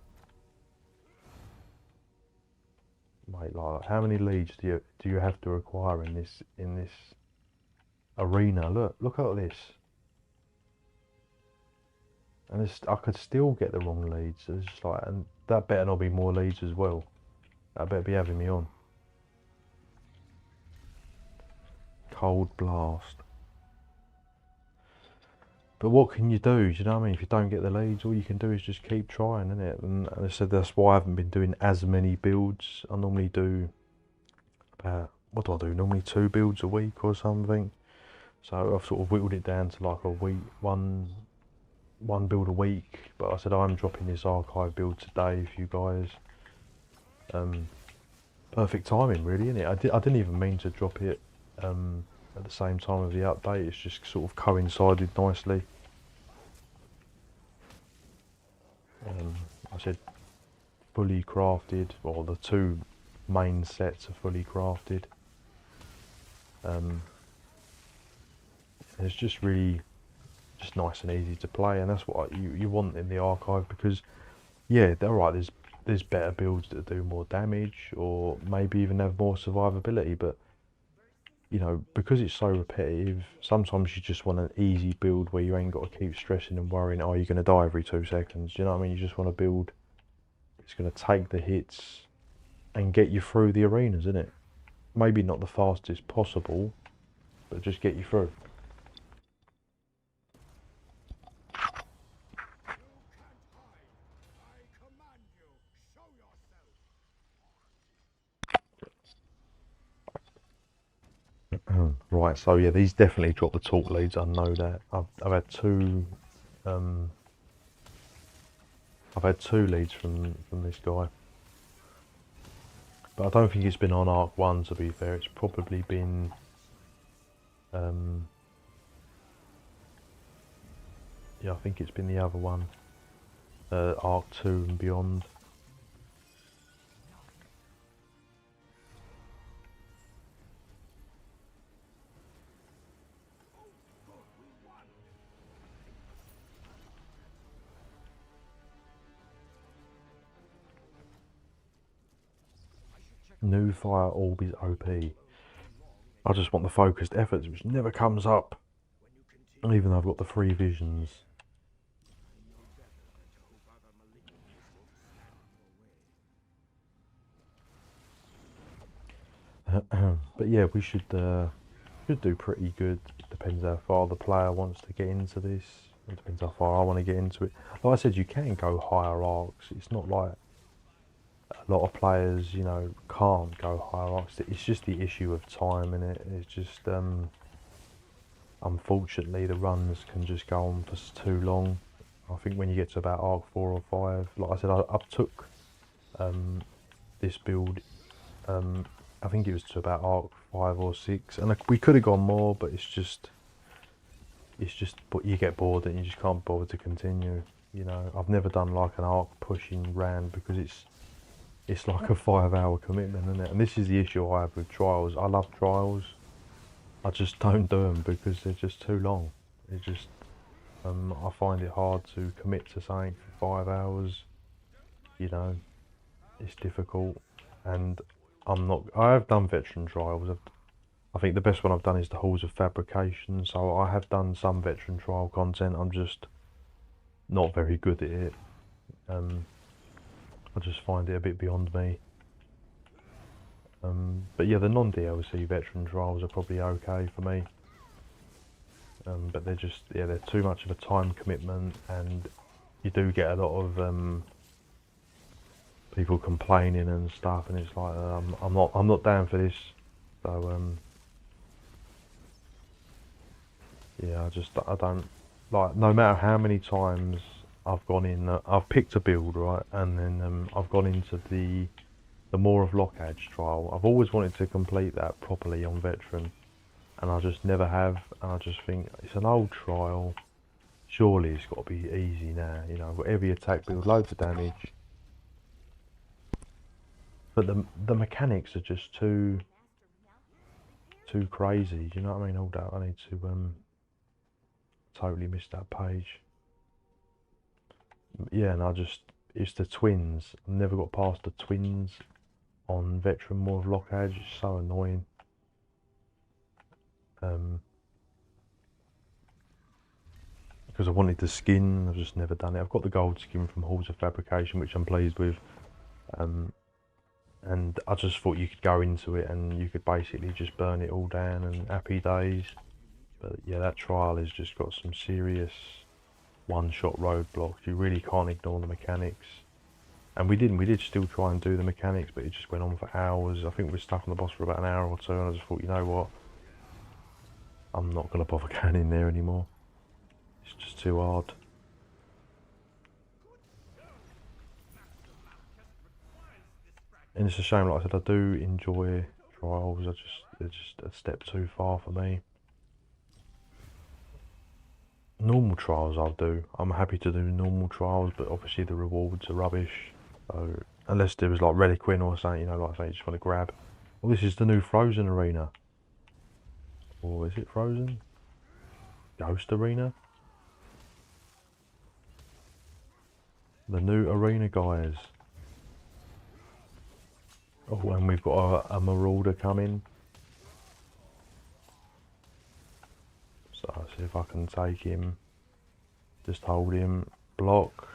Mate, like, how many leads do you have to require in this arena? Look at this. And I could still get the wrong leads. It's just like, and that better not be more leads as well. That better be having me on. Cold blast. But what can you do? Do you know what I mean? If you don't get the leads, all you can do is just keep trying, isn't it? And I said that's why I haven't been doing as many builds. I normally do about, what do I do? Normally 2 builds a week or something. So I've sort of whittled it down to like a week, one one build a week, but I said I'm dropping this archive build today for you guys. Perfect timing, really, isn't it? I didn't even mean to drop it at the same time of the update. It's just sort of coincided nicely. I said fully crafted, or the two main sets are fully crafted. It's just really just nice and easy to play, and that's what you want in the archive, because yeah, they're right, there's better builds that do more damage or maybe even have more survivability, but you know, because it's so repetitive, sometimes you just want an easy build where you ain't got to keep stressing and worrying, oh, you're going to die every 2 seconds. You know what I mean? You just want to build it's going to take the hits and get you through the arenas, isn't it? Maybe not the fastest possible, but just get you through. Right, so yeah, these definitely drop the talk leads. I know that. I've had two leads from this guy, but I don't think it's been on Arc 1. To be fair, it's probably been yeah, I think it's been the other one, Arc 2 and beyond. New fire orb is OP. I just want the focused efforts, which never comes up, even though I've got the 3 visions. But yeah, we should do pretty good. Depends how far the player wants to get into this. It depends how far I want to get into it. Like I said, you can go higher arcs. It's not like a lot of players, you know, can't go higher arcs. It's just the issue of time, and it's just unfortunately the runs can just go on for too long. I think when you get to about arc 4 or 5, like I said, I took this build. I think it was to about arc 5 or 6, and we could have gone more, but it's just but you get bored and you just can't bother to continue. You know, I've never done like an arc pushing ran, because it's like a 5-hour commitment, isn't it? And this is the issue I have with trials. I love trials, I just don't do them because they're just too long. It just I find it hard to commit to something for 5 hours. You know, it's difficult, and I have done veteran trials. I think the best one I've done is the halls of fabrication. So I have done some veteran trial content. I'm just not very good at it. I just find it a bit beyond me. But yeah, the non-DLC veteran trials are probably okay for me. But they're just, yeah, they're too much of a time commitment, and you do get a lot of people complaining and stuff, and it's like I'm not down for this. So yeah, I don't like, no matter how many times I've gone in, I've picked a build, right, and then I've gone into the Maw of Lockadge trial. I've always wanted to complete that properly on veteran, and I just never have. And I just think it's an old trial. Surely it's got to be easy now. You know, got every attack build, loads of damage. But the mechanics are just too crazy. Do you know what I mean? Hold up, I need to totally missed that page. Yeah, and it's the twins. I've never got past the twins on veteran Maw of Lockadge. It's so annoying. Because I wanted the skin, I've just never done it. I've got the gold skin from Halls of Fabrication, which I'm pleased with. And I just thought you could go into it and you could basically just burn it all down and happy days. But yeah, that trial has just got some serious one-shot roadblocks. You really can't ignore the mechanics. And we did still try and do the mechanics, but it just went on for hours. I think we were stuck on the boss for about an hour or two, and I just thought, you know what, I'm not going to bother going in there anymore. It's just too hard. And it's a shame, like I said, I do enjoy trials. They're just a step too far for me. Normal trials I'll do. I'm happy to do normal trials, but obviously the rewards are rubbish. So unless there was like Reliquin or something, you know, like something you just want to grab. Well, this is the new Frozen Arena. Or is it Frozen? Ghost Arena? The new arena, guys. Oh, and we've got a Marauder coming. So I'll see if I can take him. Just hold him. Block.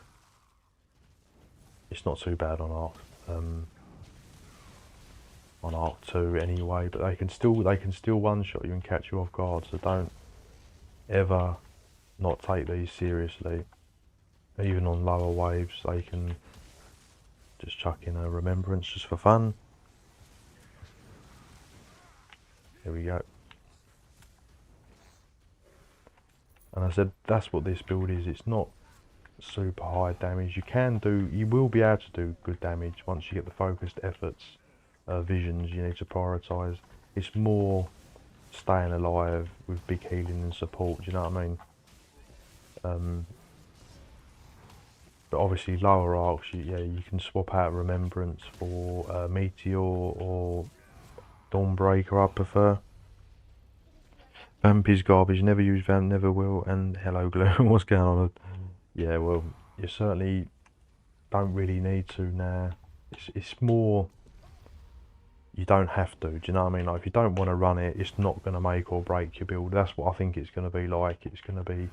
It's not too bad on Arc 2 anyway, but they can still one shot you and catch you off guard, so don't ever not take these seriously. Even on lower waves they can just chuck in a remembrance just for fun. Here we go. And I said that's what this build is. It's not super high damage. You will be able to do good damage once you get the focused efforts, visions you need to prioritise. It's more staying alive with big healing and support, do you know what I mean? But obviously lower arcs, you can swap out Remembrance for Meteor or Dawnbreaker, I prefer. Vamp is garbage, never use Vamp, never will, and hello Gloom, what's going on? Yeah, well, you certainly don't really need to now. It's more, you don't have to, do you know what I mean? Like, if you don't want to run it, it's not going to make or break your build. That's what I think it's going to be like. It's going to be,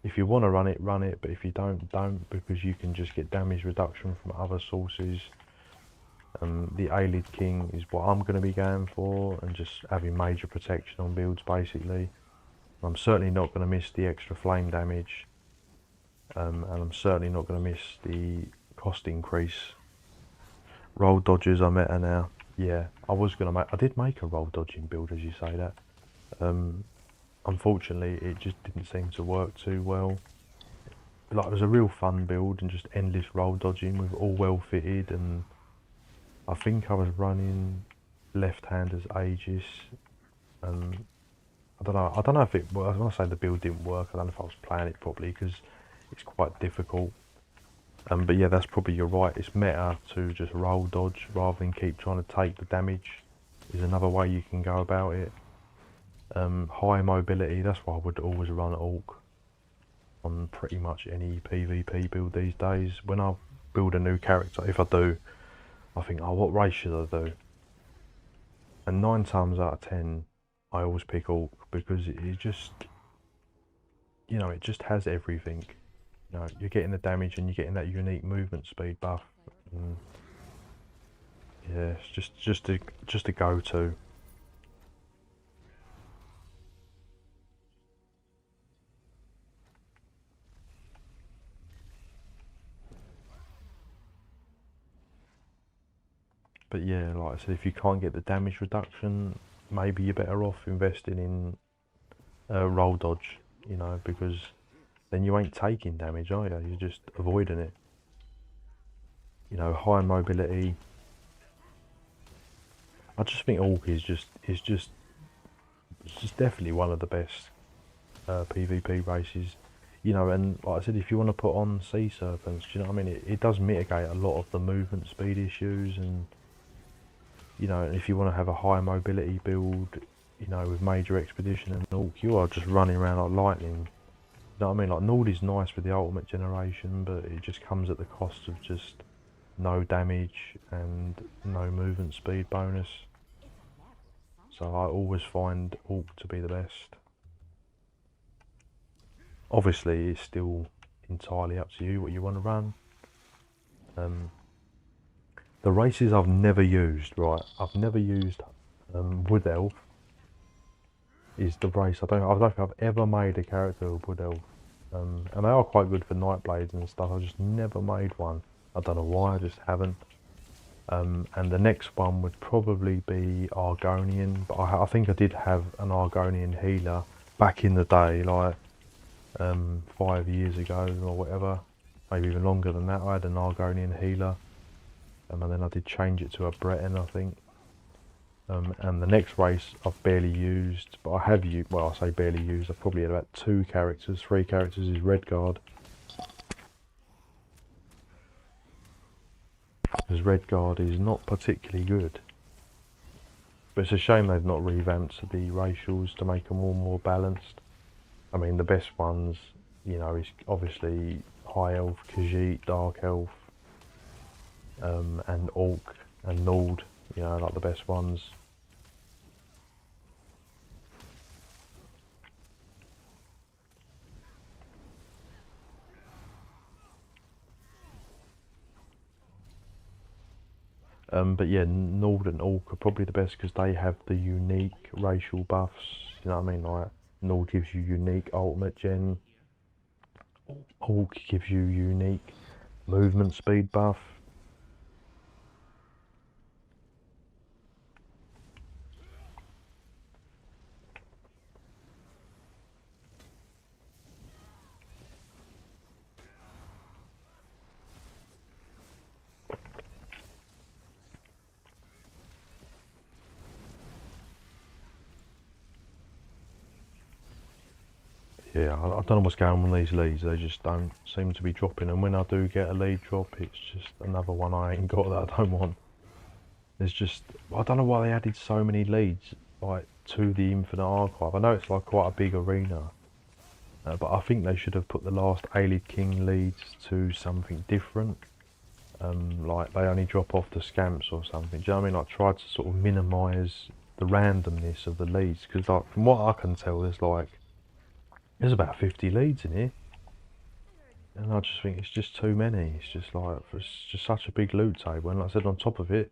if you want to run it, but if you don't, because you can just get damage reduction from other sources. The Aelid King is what I'm going to be going for, and just having major protection on builds basically. I'm certainly not going to miss the extra flame damage, and I'm certainly not going to miss the cost increase. Roll dodgers are meta now. Yeah, I did make a roll dodging build, as you say that. Unfortunately, it just didn't seem to work too well. Like, it was a real fun build and just endless roll dodging with all well fitted, and I think I was running left hand as Aegis. I don't know if it worked. When I say the build didn't work, I don't know if I was playing it properly because it's quite difficult. But yeah, that's probably, you're right. It's meta to just roll dodge rather than keep trying to take the damage. Is another way you can go about it. High mobility, that's why I would always run Orc on pretty much any PvP build these days. When I build a new character, if I do, I think, oh, what race should I do? And 9 times out of 10, I always pick Orc because it just, you know, it just has everything. You know, you're getting the damage and you're getting that unique movement speed buff. And yeah, it's just a go-to. But yeah, like I said, if you can't get the damage reduction, maybe you're better off investing in roll dodge, you know, because then you ain't taking damage, are you? You're just avoiding it. You know, high mobility. I just think Orc is just definitely one of the best PvP races. You know, and like I said, if you want to put on Sea Serpents, do you know what I mean? It does mitigate a lot of the movement speed issues, and you know, if you want to have a high mobility build, you know, with major expedition and Orc, you are just running around like lightning. You know what I mean? Like, Nord is nice with the ultimate generation, but it just comes at the cost of just no damage and no movement speed bonus. So I always find Orc to be the best. Obviously, it's still entirely up to you what you want to run. The races I've never used, right? I've never used Wood Elf. Is the race I don't think I've ever made a character of Wood Elf, and they are quite good for Nightblades and stuff. I just never made one. I don't know why. I just haven't. And the next one would probably be Argonian, but I think I did have an Argonian healer back in the day, like 5 years ago or whatever, maybe even longer than that. I had an Argonian healer. and then I did change it to a Breton, I think. And the next race I've barely used, but I have used, well, I say barely used, I've probably had about 2 characters, 3 characters is Redguard. Because Redguard is not particularly good. But it's a shame they've not revamped the racials to make them all more balanced. I mean, the best ones, you know, is obviously High Elf, Khajiit, Dark Elf, and Orc and Nord, you know, like the best ones. But yeah, Nord and Orc are probably the best because they have the unique racial buffs. You know what I mean? Like Nord gives you unique ultimate gen. Orc gives you unique movement speed buff. Yeah, I don't know what's going on with these leads. They just don't seem to be dropping. And when I do get a lead drop, it's just another one I ain't got that I don't want. There's just, I don't know why they added so many leads like to the Infinite Archive. I know it's like quite a big arena, but I think they should have put the last Alid King leads to something different. Like they only drop off the scamps or something. Do you know what I mean? Like try to sort of minimise the randomness of the leads, because like from what I can tell, there's about 50 leads in here, and I just think it's just too many. It's just like, it's just such a big loot table, and like I said, on top of it,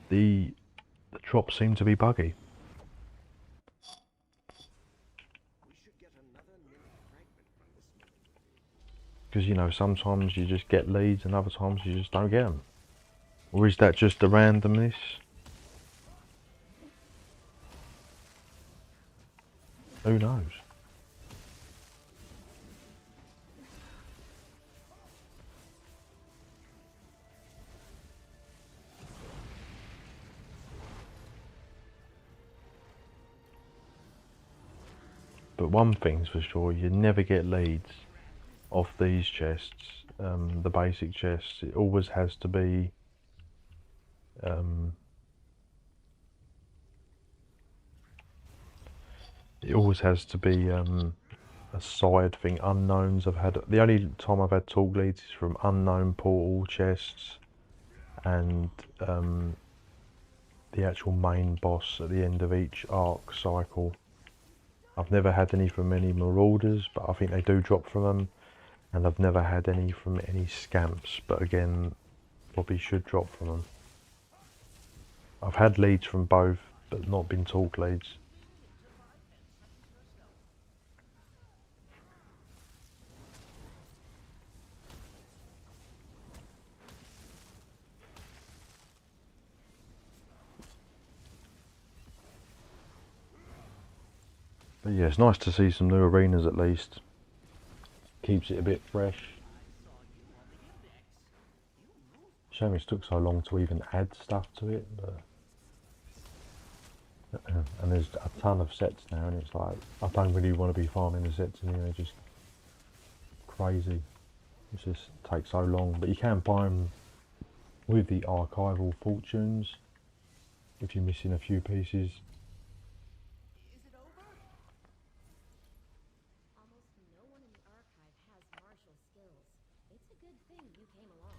the drops seem to be buggy. Because, you know, sometimes you just get leads and other times you just don't get them. Or is that just the randomness? Who knows? But one thing's for sure, you never get leads off these chests, the basic chests. It always has to be a side thing. Unknowns, the only time I've had talk leads is from unknown portal chests and the actual main boss at the end of each arc cycle. I've never had any from any marauders, but I think they do drop from them, and I've never had any from any scamps, but again, probably should drop from them. I've had leads from both, but not been talk leads. But yeah, it's nice to see some new arenas at least. Keeps it a bit fresh. Shame it took so long to even add stuff to it, but and there's a ton of sets now, and it's like, I don't really want to be farming the sets anymore. They're just crazy. It just takes so long, but you can buy them with the archival fortunes if you're missing a few pieces. Almost no one in the archive has martial skills. It's a good thing you came along.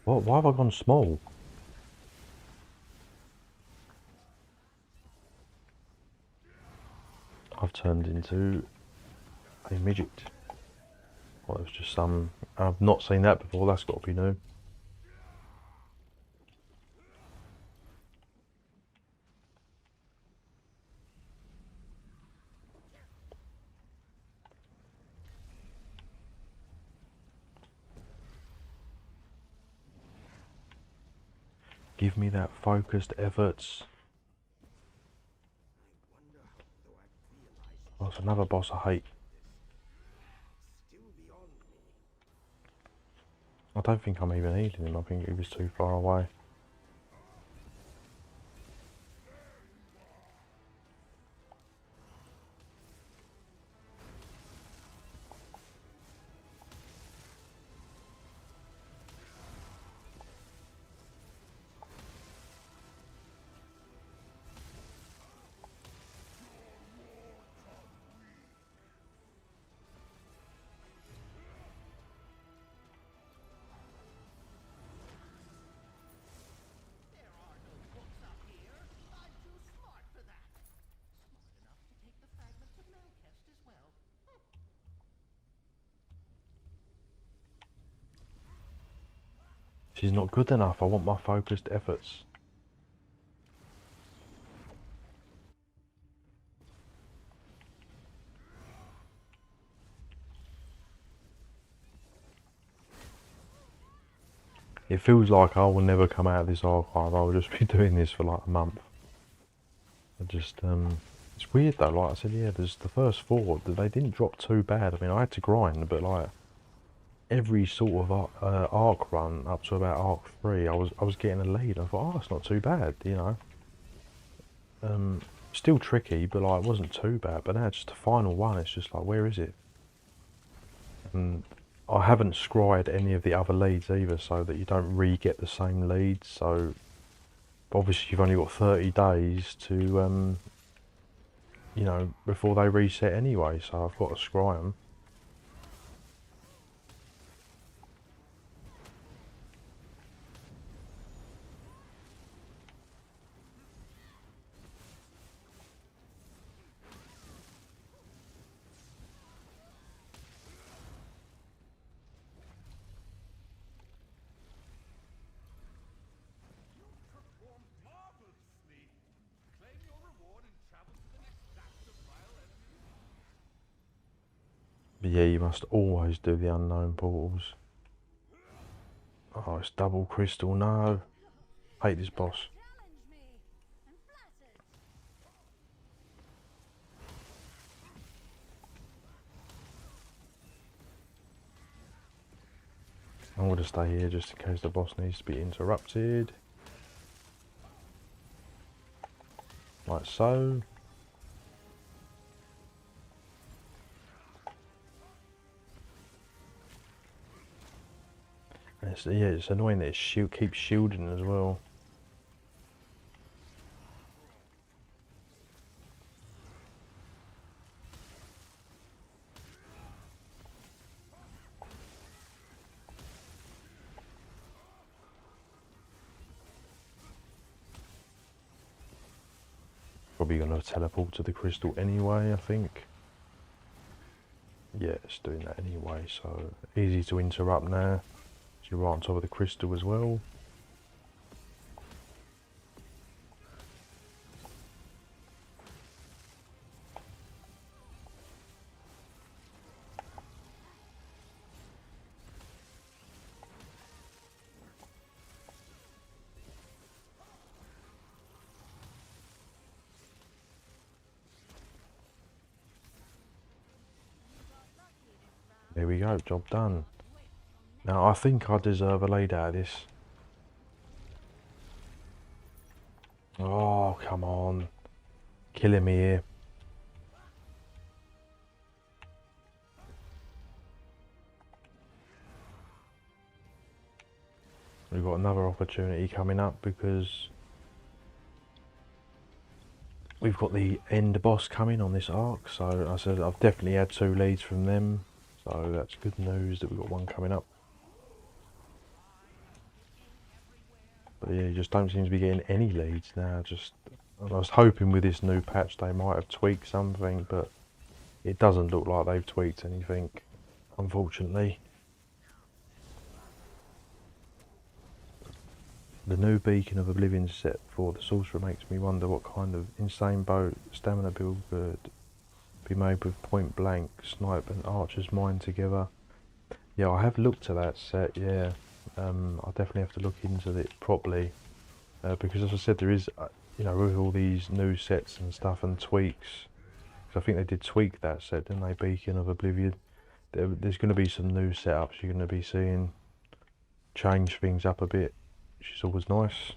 What? Why have I gone small? I've turned into a midget. Well, there's just some... I've not seen that before, that's got to be new. Give me that focused efforts. Oh, it's another boss I hate. I don't think I'm even healing him, I think he was too far away. She's not good enough, I want my focused efforts. It feels like I will never come out of this archive, I'll just be doing this for like a month. I just, it's weird though, like I said, yeah, there's the first 4, they didn't drop too bad. I mean, I had to grind, but like, every sort of arc run up to about arc 3, I was getting a lead. I thought, oh, it's not too bad, you know. Still tricky, but like, it wasn't too bad. But now just the final one, it's just like, where is it? And I haven't scried any of the other leads either, so that you don't re-get the same leads. So obviously you've only got 30 days to, you know, before they reset anyway. So I've got to scry them. But yeah, you must always do the unknown portals. Oh, it's double crystal, no. Hate this boss. I'm going to stay here just in case the boss needs to be interrupted. Like so. And it's annoying that it keeps shielding as well. Probably going to teleport to the crystal anyway, I think. Yeah, it's doing that anyway, so easy to interrupt now. You're right on top of the crystal as well. There we go, job done. Now I think I deserve a lead out of this. Oh, come on. Killing me here. We've got another opportunity coming up because we've got the end boss coming on this arc. So I said I've definitely had 2 leads from them. So that's good news that we've got one coming up. But yeah, you just don't seem to be getting any leads now. I was hoping with this new patch they might have tweaked something, but it doesn't look like they've tweaked anything. unfortunately. The new Beacon of Oblivion set for the Sorcerer makes me wonder what kind of insane bow stamina build could be made with point blank, snipe and archer's mind together. Yeah, I have looked at that set, yeah. I'll definitely have to look into it properly. Because as I said, there is, you know, with all these new sets and stuff and tweaks, because I think they did tweak that set, didn't they, Beacon of Oblivion? There's going to be some new setups you're going to be seeing change things up a bit, which is always nice.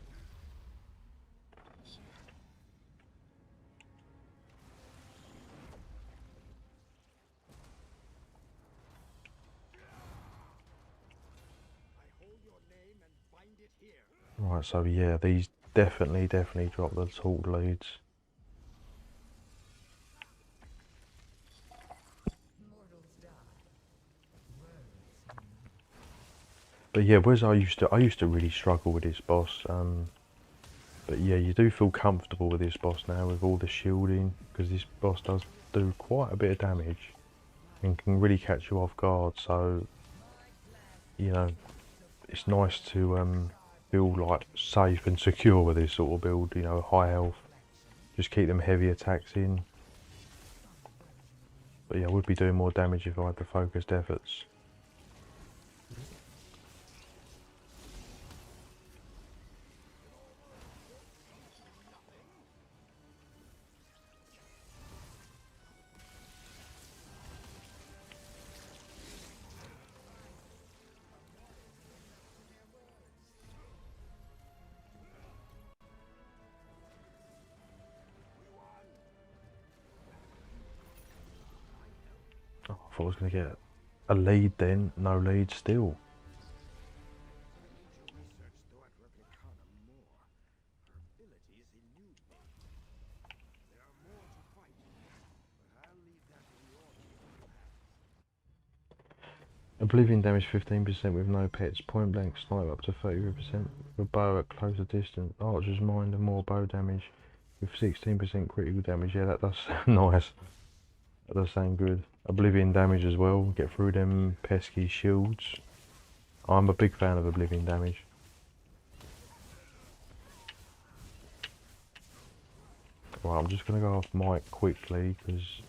Right, so yeah, these definitely drop the talk leads. Mortals die. Words heal. But yeah, whereas I used to really struggle with this boss. But yeah, you do feel comfortable with this boss now with all the shielding, because this boss does do quite a bit of damage and can really catch you off guard. So, you know, it's nice to feel like safe and secure with this sort of build. You know, high health, just keep them heavy attacks in. But yeah, I would be doing more damage if I had the focused efforts. Oh, I thought I was going to get a lead then, no lead still. Oblivion damage 15% with no pets, point blank snipe up to 33% with bow at closer distance, archer's mind and more bow damage with 16% critical damage. Yeah, that does sound nice. That does sound good. Oblivion damage as well, get through them pesky shields. I'm a big fan of Oblivion damage. Right, I'm just going to go off mic quickly because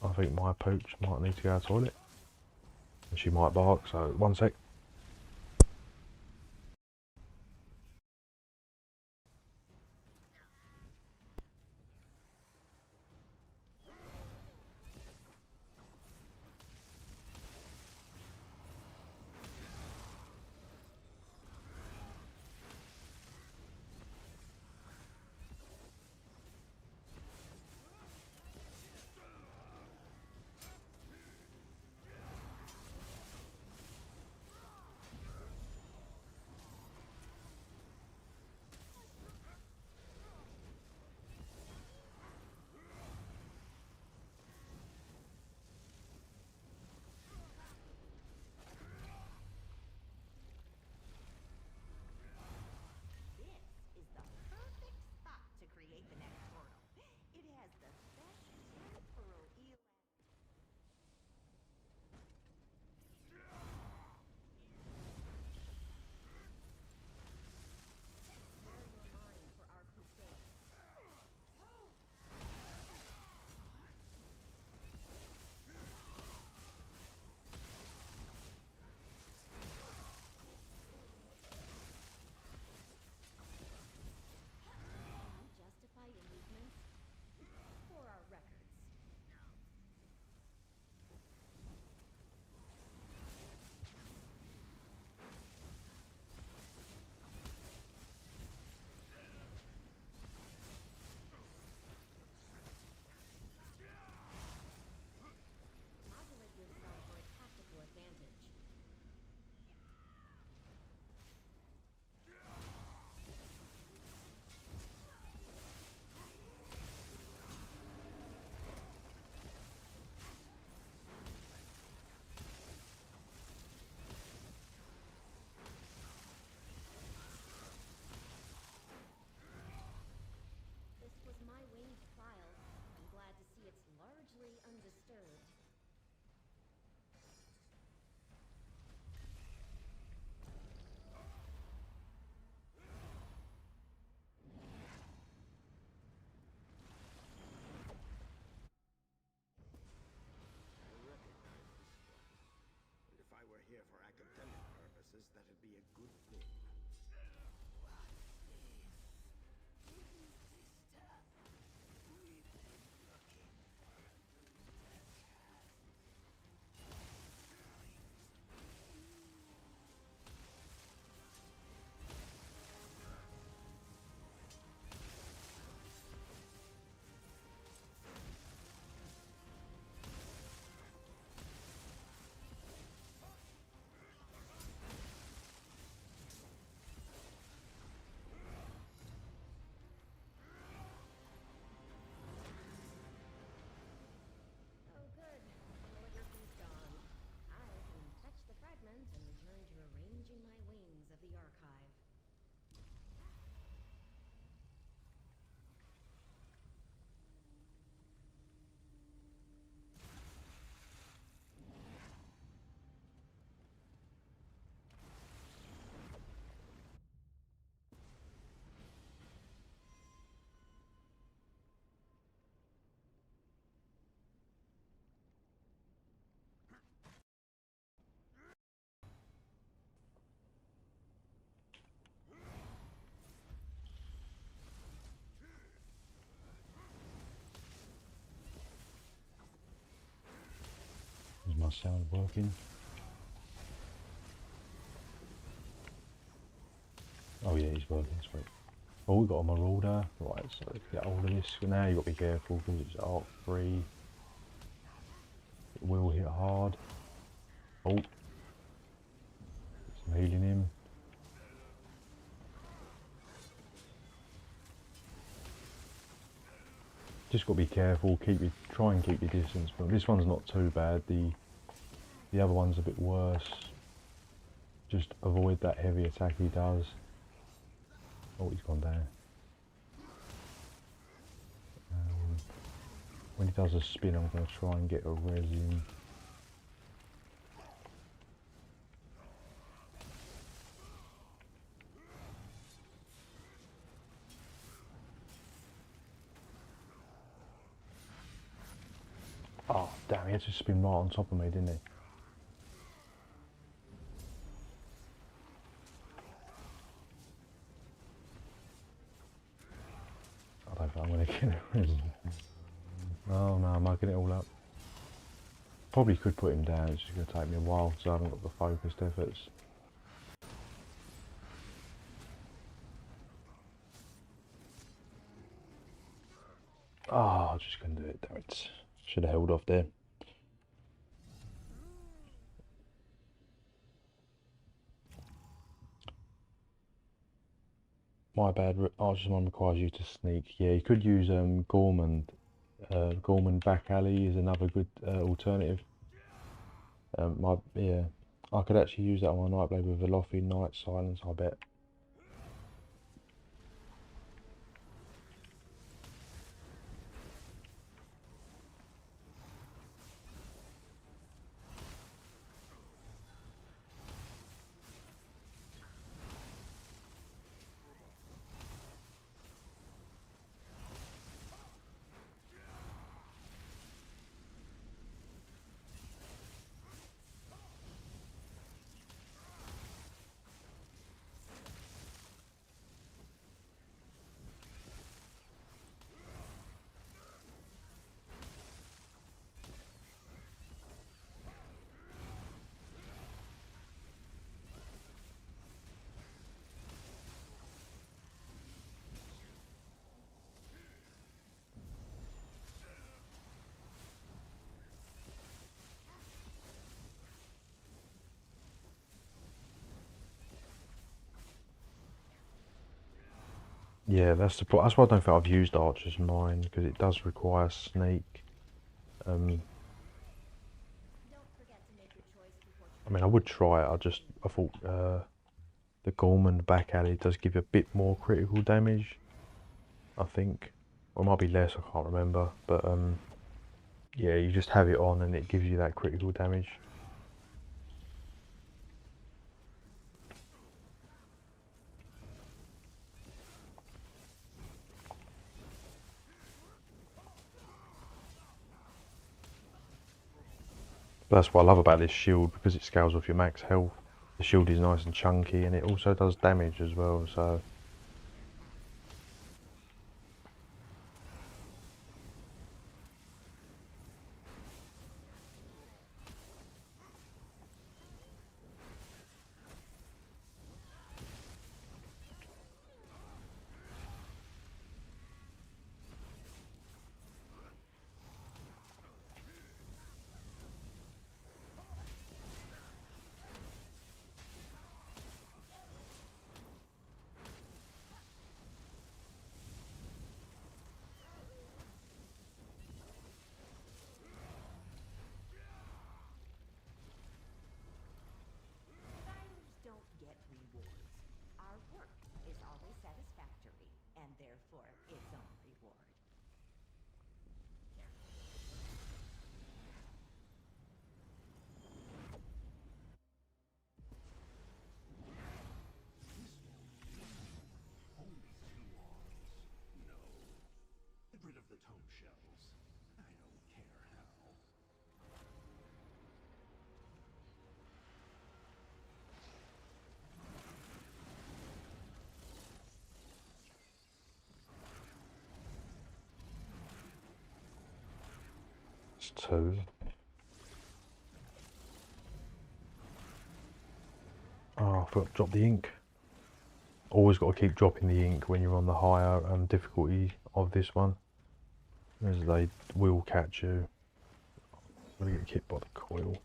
I think my pooch might need to go to the toilet. And she might bark, so one sec. here for academic purposes, that'd be a good thing. Oh, good. Calligraphy's gone. I can fetch the fragment and return to arranging my wings of the archive. Is my sound working? Oh yeah, he's working, sweet. Oh, we got a marauder. Right, so let's get hold of this. Now you've got to be careful because it's arc free. It will hit hard. Oh, some healing him. Just got to be careful. Try and keep your distance. But this one's not too bad. The other one's a bit worse. Just avoid that heavy attack he does. Oh, he's gone down. When he does a spin, I'm going to try and get a resin. Oh, damn, he had to spin right on top of me, didn't he? I don't think I'm going to get a resin. Oh no, I'm mugging it all up. Probably could put him down, it's just going to take me a while because I haven't got the focused efforts. Oh, I just couldn't do it, damn it. Should have held off there. My bad, Archer's requires you to sneak. Yeah, you could use Gorman. Gorman back alley is another good alternative. Yeah, I could actually use that on my Nightblade with Velofi, Night Silence, I bet. Yeah, that's why I don't think I've used Archer's Mine, because it does require sneak. Don't forget to make your choice before I mean, I would try it. I thought the Gorman back alley does give you a bit more critical damage. I think, or it might be less. I can't remember. But yeah, you just have it on and it gives you that critical damage. But that's what I love about this shield, because it scales off your max health. The shield is nice and chunky, and it also does damage as well, so... Fighters don't get rewards. Our work is always satisfactory, and therefore its own reward. Get rid of the tome shells. I don't care how. It's 2. Oh, I forgot to drop the ink. Always got to keep dropping the ink when you're on the higher difficulty of this one, as they will catch you. I'm gonna get hit by the coil.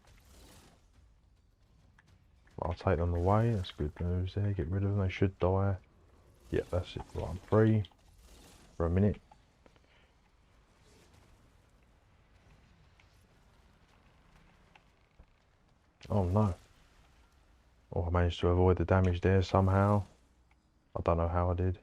I'll take them away, that's good news there. Get rid of them, they should die. Yep, that's it. Right, I'm free for a minute. Oh no. Oh, I managed to avoid the damage there somehow. I don't know how I did.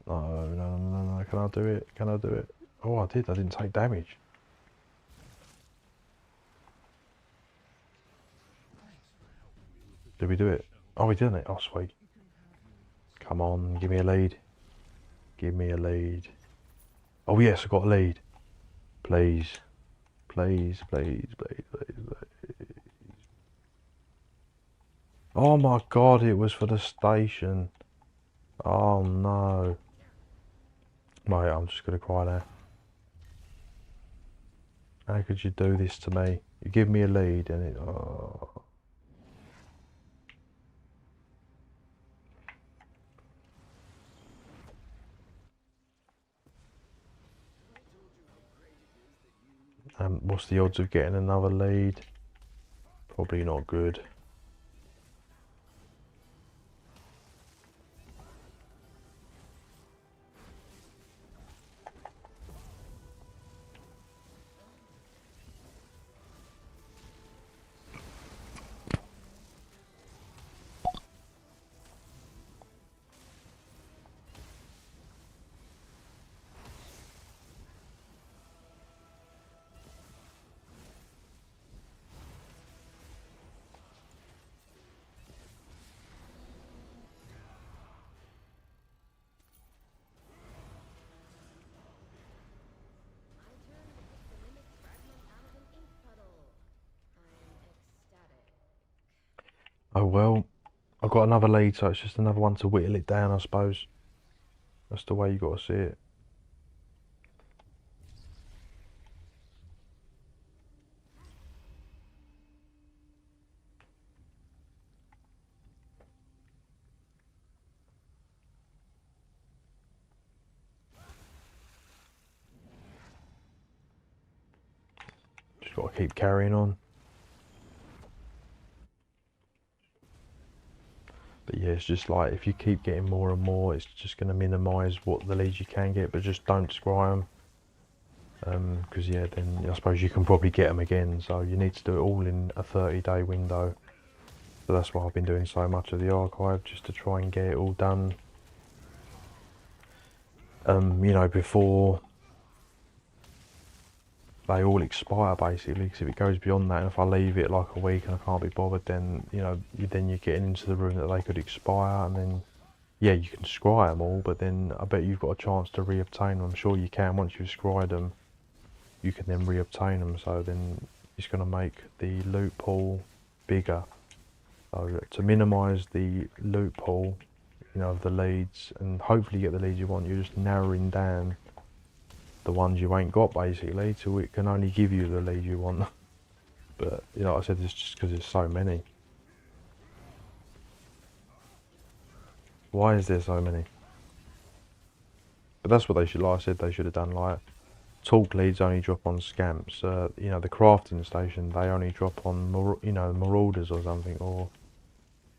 No, can I do it? Can I do it? Oh, I did, I didn't take damage. Did we do it? Oh, we didn't it? Oh, sweet. Come on, give me a lead. Give me a lead. Oh yes, I got a lead. Please. Please, please, please, please, please. Oh my god, it was for the station. Oh no. Mate, I'm just gonna cry now. How could you do this to me? You give me a lead and it... Oh. What's the odds of getting another lead? Probably not good. My turn to pick the mimic fragment out of an ink puddle. I'm ecstatic. Oh well, I've got another lead, so it's just another one to whittle it down, I suppose. That's the way you got to see it. Just got to keep carrying on. But yeah, it's just like, if you keep getting more and more, it's just going to minimise what the leads you can get, but just don't scry them. Because yeah, then I suppose you can probably get them again, so you need to do it all in a 30-day window. So that's why I've been doing so much of the archive, just to try and get it all done. You know, before they all expire basically, because if it goes beyond that, and if I leave it like a week and I can't be bothered, then you know, then you're getting into the room that they could expire, and then yeah, you can scry them all, but then I bet you've got a chance to reobtain them. I'm sure you can. Once you've scryed them, you can then reobtain them, so then it's going to make the loot pool bigger. So to minimise the loot pool, you know, of the leads, and hopefully get the leads you want, you're just narrowing down the ones you ain't got, basically, till it can only give you the lead you want. But, you know, like I said, it's just because there's so many. Why is there so many? But that's what they should, like I said, they should have done. Like, talk leads only drop on scamps. You know, the crafting station, they only drop on, you know, marauders or something, or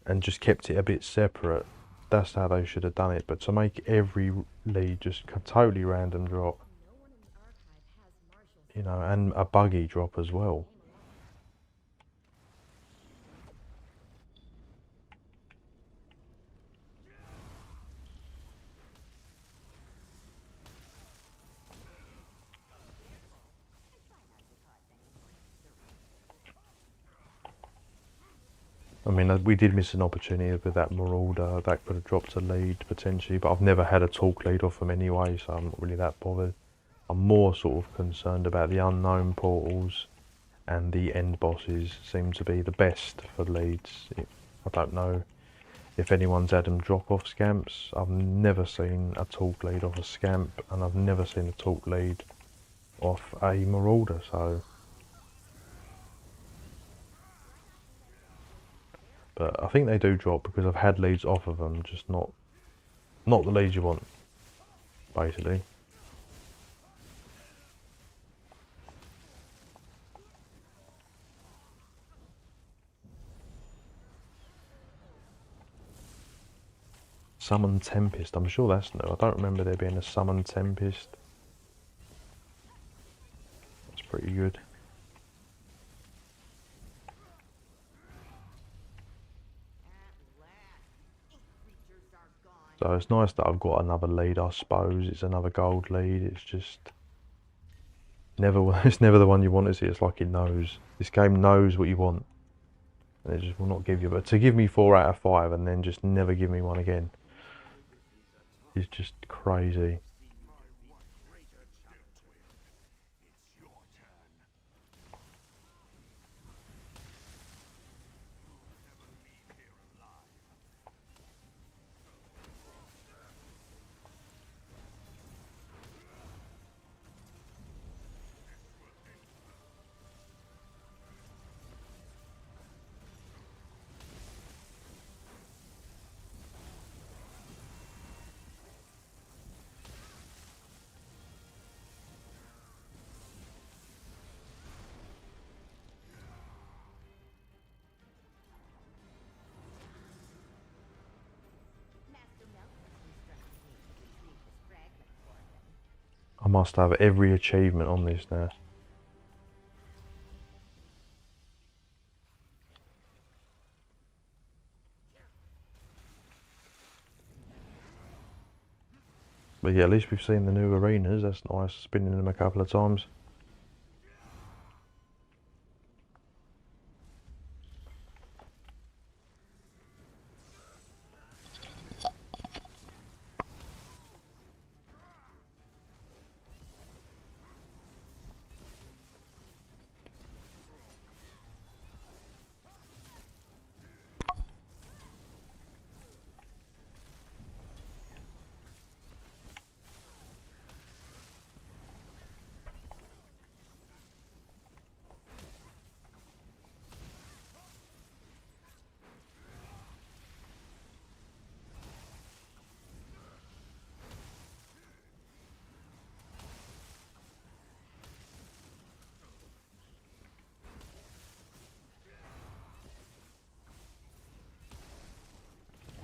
and just kept it a bit separate. That's how they should have done it. But to make every lead just totally random drop, No one in the archive has Marshall's you know, and a buggy drop as well. I mean, we did miss an opportunity with that Marauder. That could have dropped a lead potentially, but I've never had a talk lead off them anyway, so I'm not really that bothered. I'm more sort of concerned about the unknown portals, and the end bosses seem to be the best for leads. I don't know if anyone's had them drop off scamps. I've never seen a talk lead off a scamp, and I've never seen a talk lead off a Marauder, so... But I think they do drop because I've had leads off of them, just not the leads you want, basically. Summon Tempest, I'm sure that's new. I don't remember there being a Summon Tempest. That's pretty good. So it's nice that I've got another lead, I suppose. It's another gold lead. It's just it's never the one you want, is it? It's like it knows. This game knows what you want, and it just will not give you. But to give me 4 out of 5 and then just never give me one again is just crazy. I must have every achievement on this now. But yeah, at least we've seen the new arenas. That's nice, spinning them a couple of times.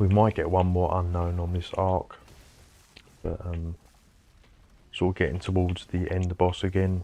We might get one more unknown on this arc, but sort of getting towards the end boss again.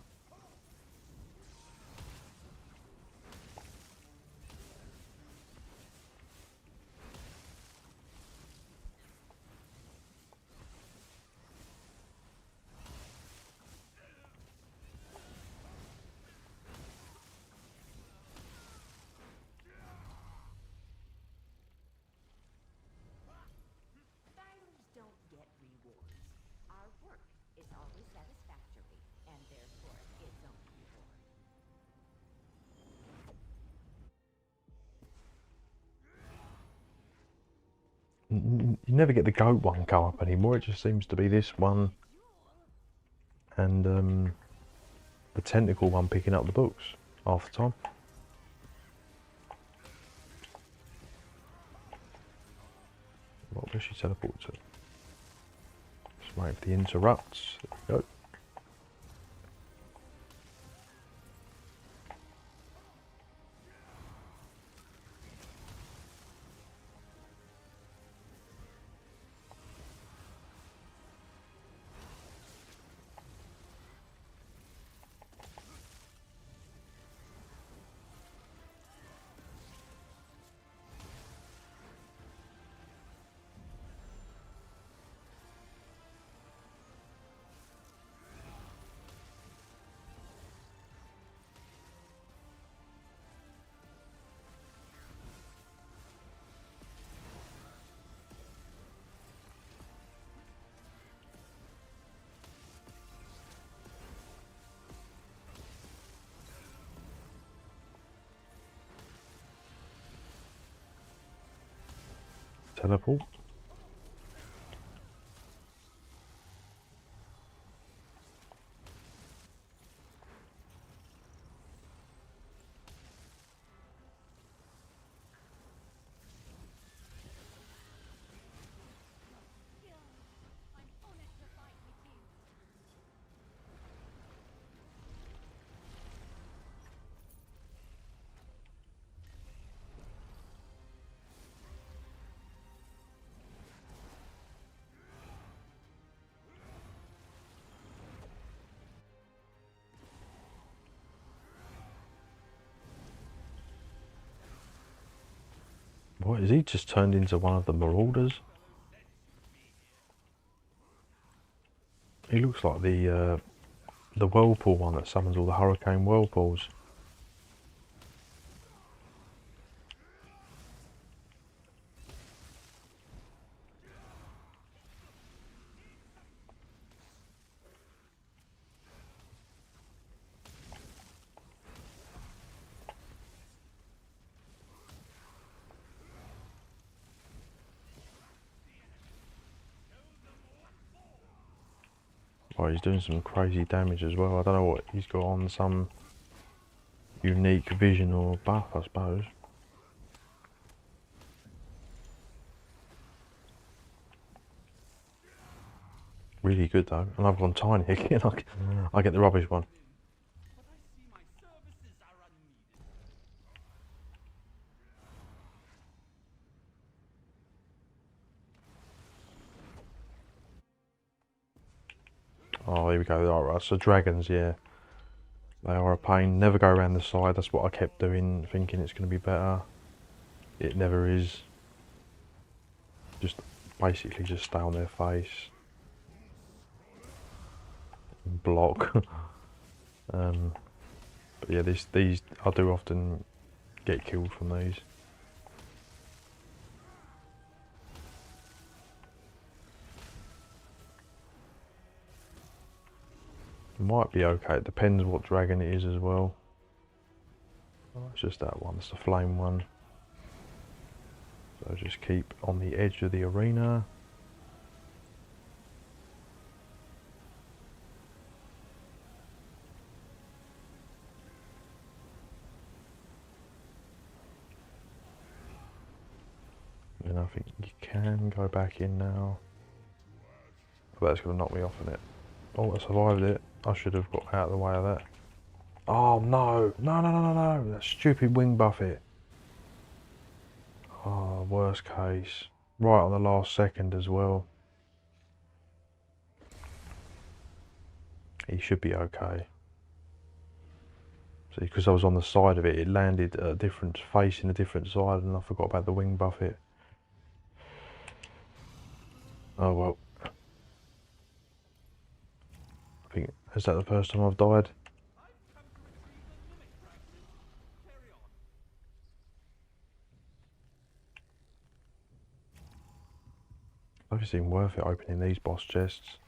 is always satisfactory, and therefore its own reward. You never get the goat one come up anymore. It just seems to be this one and the tentacle one picking up the books half the time. What does she teleport to? Just wait for the interrupts. There we go. Teleport. What is he just turned into one of the marauders? He looks like the whirlpool one that summons all the hurricane whirlpools. Oh, he's doing some crazy damage as well. I don't know what he's got on, some unique vision or buff, I suppose. Really good though, and I've gone tiny again. I get the rubbish one. Oh, here we go. Alright, so dragons, yeah. They are a pain. Never go around the side. That's what I kept doing, thinking it's going to be better. It never is. Just basically just stay on their face. Block. But yeah, these I do often get killed from these. Might be okay, it depends what dragon it is as well. Oh, it's just that one, it's the flame one. So just keep on the edge of the arena. And I think you can go back in now. But that's going to knock me off in it. Oh, I survived it. I should have got out of the way of that. Oh no, no, that stupid wing buffet. Oh, worst case. Right on the last second as well. He should be okay. See, because I was on the side of it, it landed at a different, facing a different side, and I forgot about the wing buffet. Oh well. I think, is that the first time I've died? Obviously worth it opening these boss chests.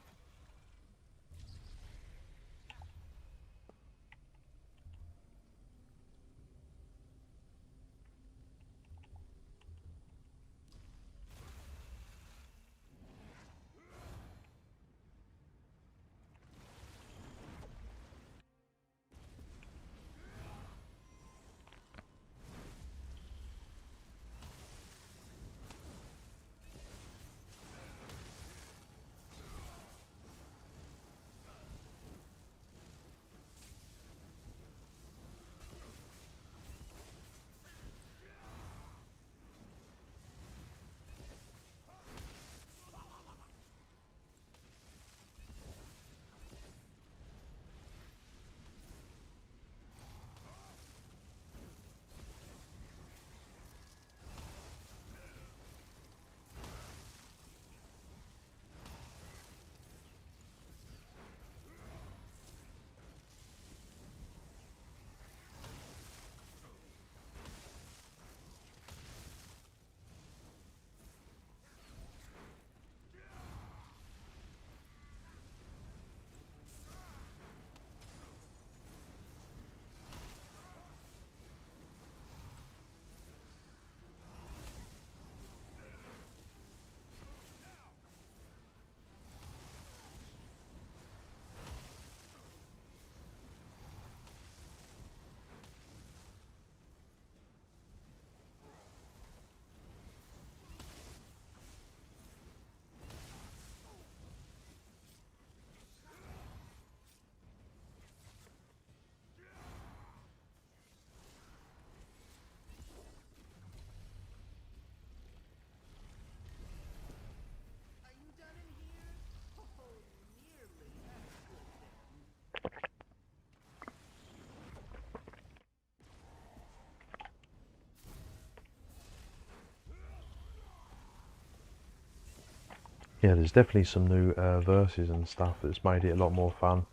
Yeah, there's definitely some new verses and stuff that's made it a lot more fun.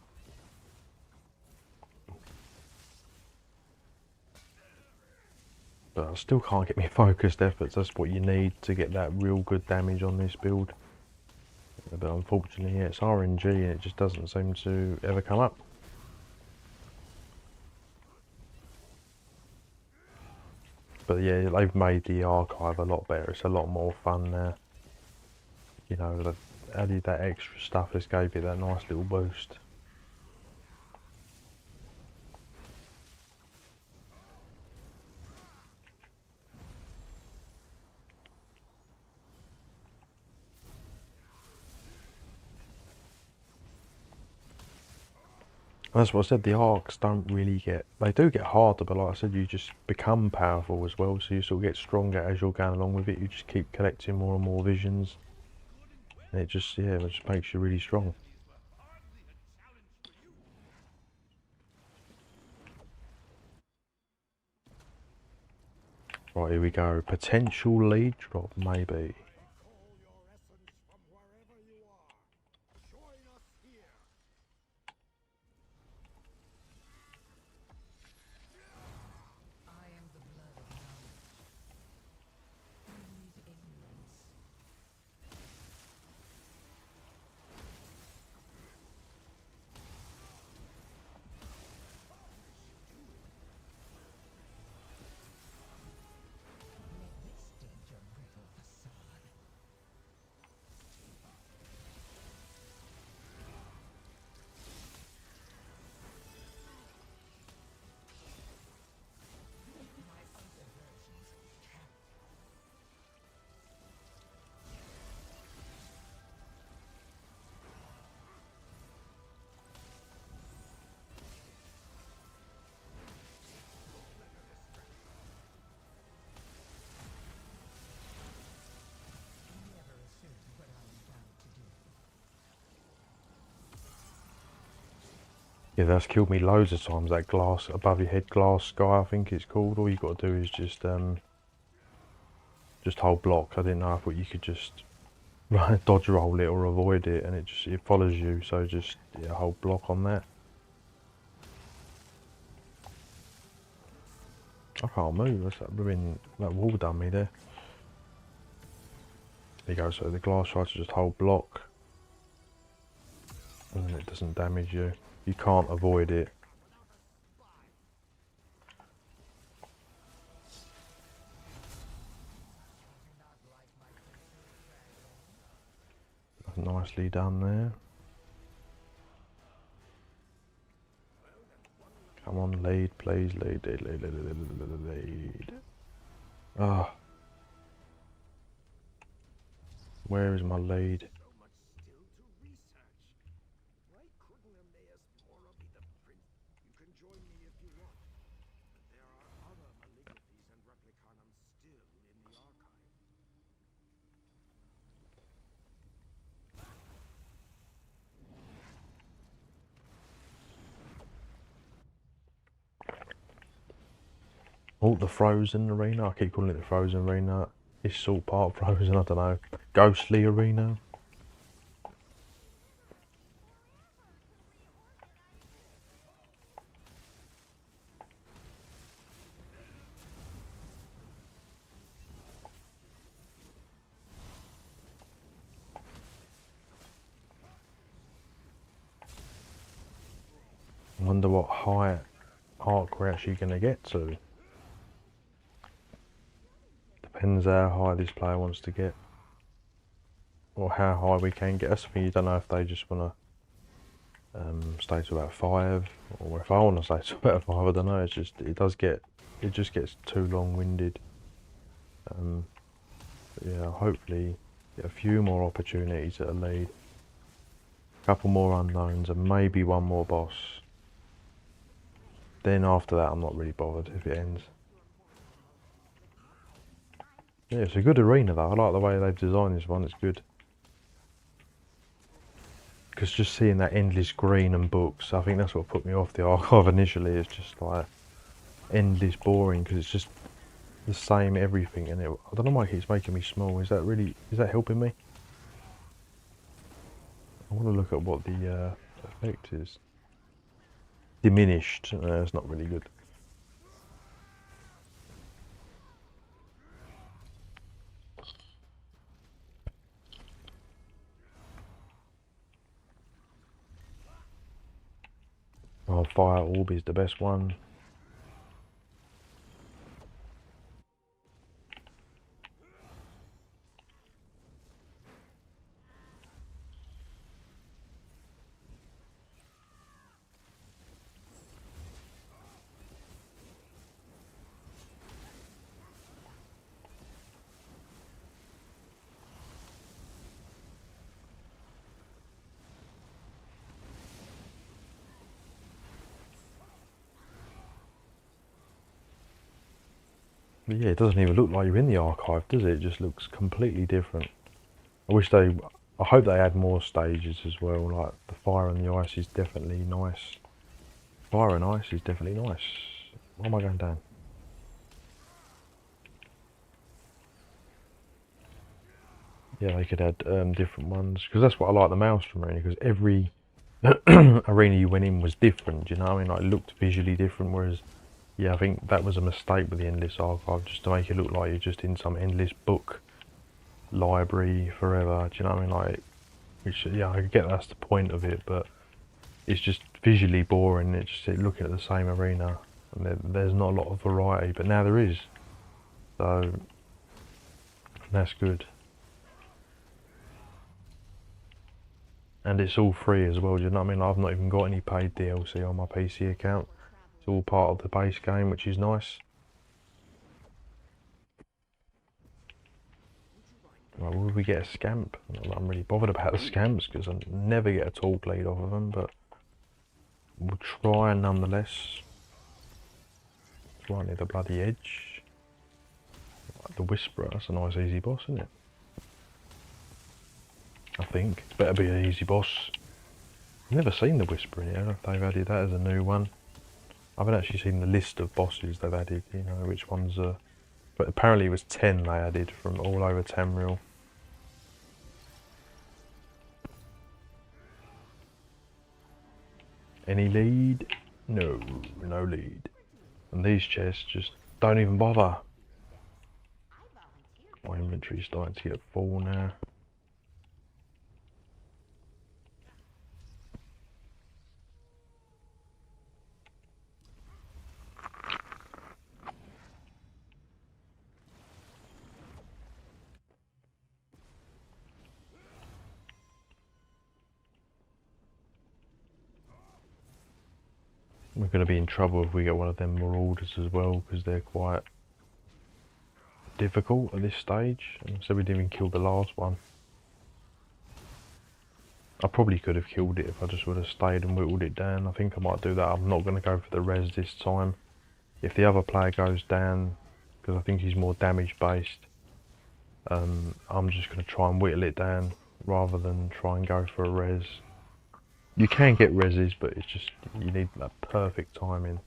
But I still can't get me focused efforts. That's what you need to get that real good damage on this build. But unfortunately, yeah, it's RNG and it just doesn't seem to ever come up. But yeah, they've made the archive a lot better. It's a lot more fun now. You know, they've added that extra stuff. Just gave it that nice little boost. And that's what I said, the arcs don't really get, they do get harder, but like I said, you just become powerful as well, so you sort of get stronger as you're going along with it. You just keep collecting more and more visions, and it just, yeah, it just makes you really strong. Right, here we go. Potential lead drop, maybe. Call your essence from wherever you are. Join us here. I am the blood of knowledge. Feed ignorance. Let this danger riddle facade. My other versions can't. Never assume what I am about to do. Yeah, that's killed me loads of times, that glass, above your head glass sky, I think it's called. All you got to do is just hold block. I didn't know if you could just dodge roll it or avoid it, and it follows you, so just, yeah, hold block on that. I can't move, that's that ruin, that wall done me there. There you go, so the glass tries to just hold block, and then it doesn't damage you. You can't avoid it. Nicely done there. Come on, lead, please, lead, lead, lead, lead, lead, lead, lead. Ah. Where is my lead? So much still to research. Why couldn't Emmaus Mora be the prince? You can join me if you want. But there are other malignancies and replicanums still in the archive. Oh, the Frozen Arena. I keep calling it the Frozen Arena. It's sort part of Frozen, I don't know. Ghostly Arena. I wonder what high arc we're actually going to get to. Depends how high this player wants to get. Or how high we can get. That's the thing, you don't know if they just want to stay to about 5. Or if I want to stay to about 5, I don't know. It's just, it just gets too long-winded. Yeah, hopefully get a few more opportunities at a lead. A couple more unknowns and maybe one more boss. Then after that I'm not really bothered if it ends. Yeah, it's a good arena though. I like the way they've designed this one, it's good. Because just seeing that endless green and books, I think that's what put me off the archive initially. It's just like endless boring because it's just the same everything, and I don't know why it keeps making me small. Is that helping me? I want to look at what the effect is. Diminished. It's not really good. Oh, fire orb is the best one. But yeah, it doesn't even look like you're in the archive, does it? It just looks completely different. I hope they add more stages as well, like the fire and the ice is definitely nice. Fire and ice is definitely nice. Why am I going down? Yeah, they could add different ones, because that's what I like the Maelstrom arena, because every arena you went in was different, you know what I mean? Like, it looked visually different, whereas, yeah, I think that was a mistake with the Endless Archive, just to make it look like you're just in some endless book library forever, do you know what I mean? Like, which, yeah, I get that's the point of it, but it's just visually boring. It's just looking at the same arena, and there's not a lot of variety, but now there is, so that's good. And it's all free as well, do you know what I mean? I've not even got any paid DLC on my PC account. It's all part of the base game, which is nice. Right, will we get a scamp? Not that I'm really bothered about the scamps, because I never get a talk lead off of them, but we'll try nonetheless. It's right near the bloody edge. Like the Whisperer, that's a nice easy boss, isn't it? I think. It's better be an easy boss. I've never seen the Whisperer yet. They've added that as a new one. I haven't actually seen the list of bosses they've added, you know, which ones are... But apparently it was 10 they added from all over Tamriel. Any lead? No, no lead. And these chests just don't even bother. My inventory's starting to get full now. We're going to be in trouble if we get one of them marauders as well, because they're quite difficult at this stage. And so we didn't even kill the last one. I probably could have killed it if I just would have stayed and whittled it down. I think I might do that. I'm not going to go for the res this time. If the other player goes down, because I think he's more damage based, I'm just going to try and whittle it down rather than try and go for a res. You can get reses, but it's just, you need that perfect timing.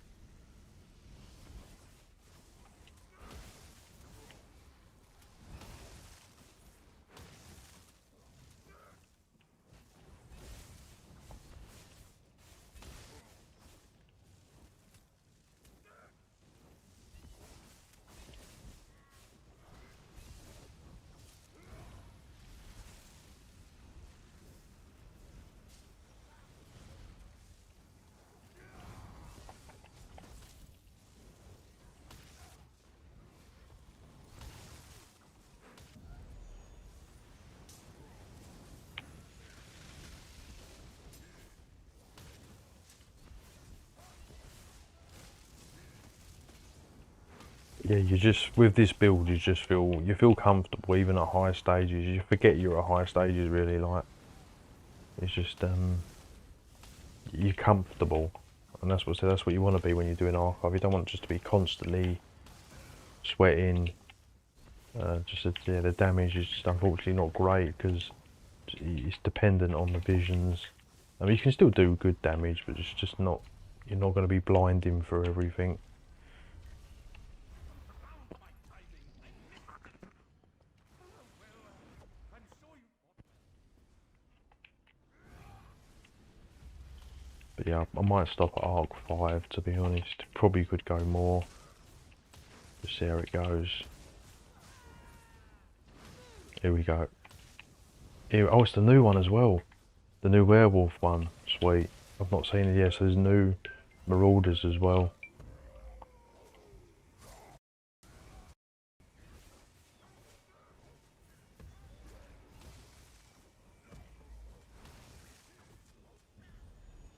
Yeah, you just, with this build, you feel comfortable even at high stages. You forget you're at high stages really, like, it's just, you're comfortable. And that's what you want to be when you're doing archive. You don't want just to be constantly sweating. Yeah, the damage is just unfortunately not great because it's dependent on the visions. I mean, you can still do good damage, but it's just not, you're not going to be blinding for everything. But yeah, I might stop at Arc 5 to be honest. Probably could go more. Just see how it goes. Here we go. Here, oh, it's the new one as well. The new werewolf one. Sweet. I've not seen it yet, so there's new Marauders as well. Glad to see other entities doing their share around here.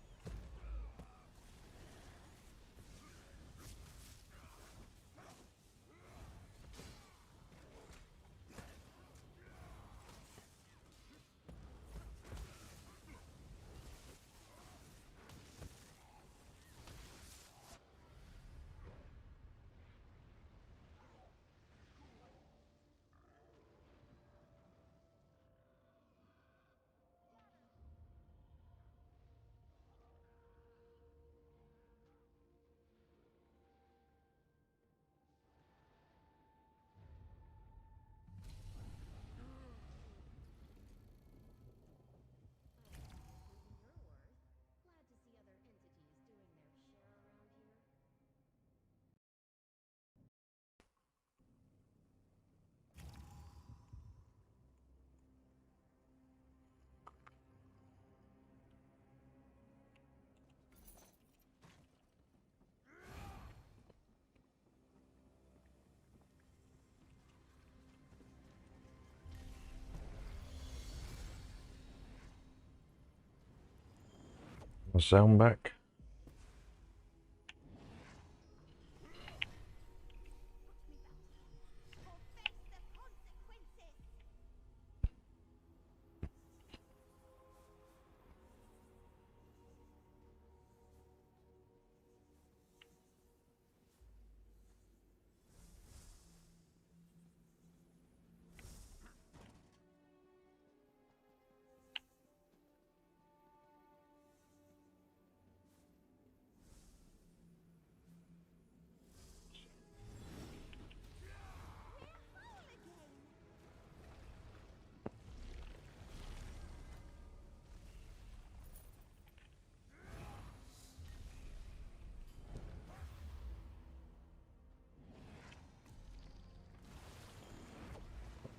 My sound back.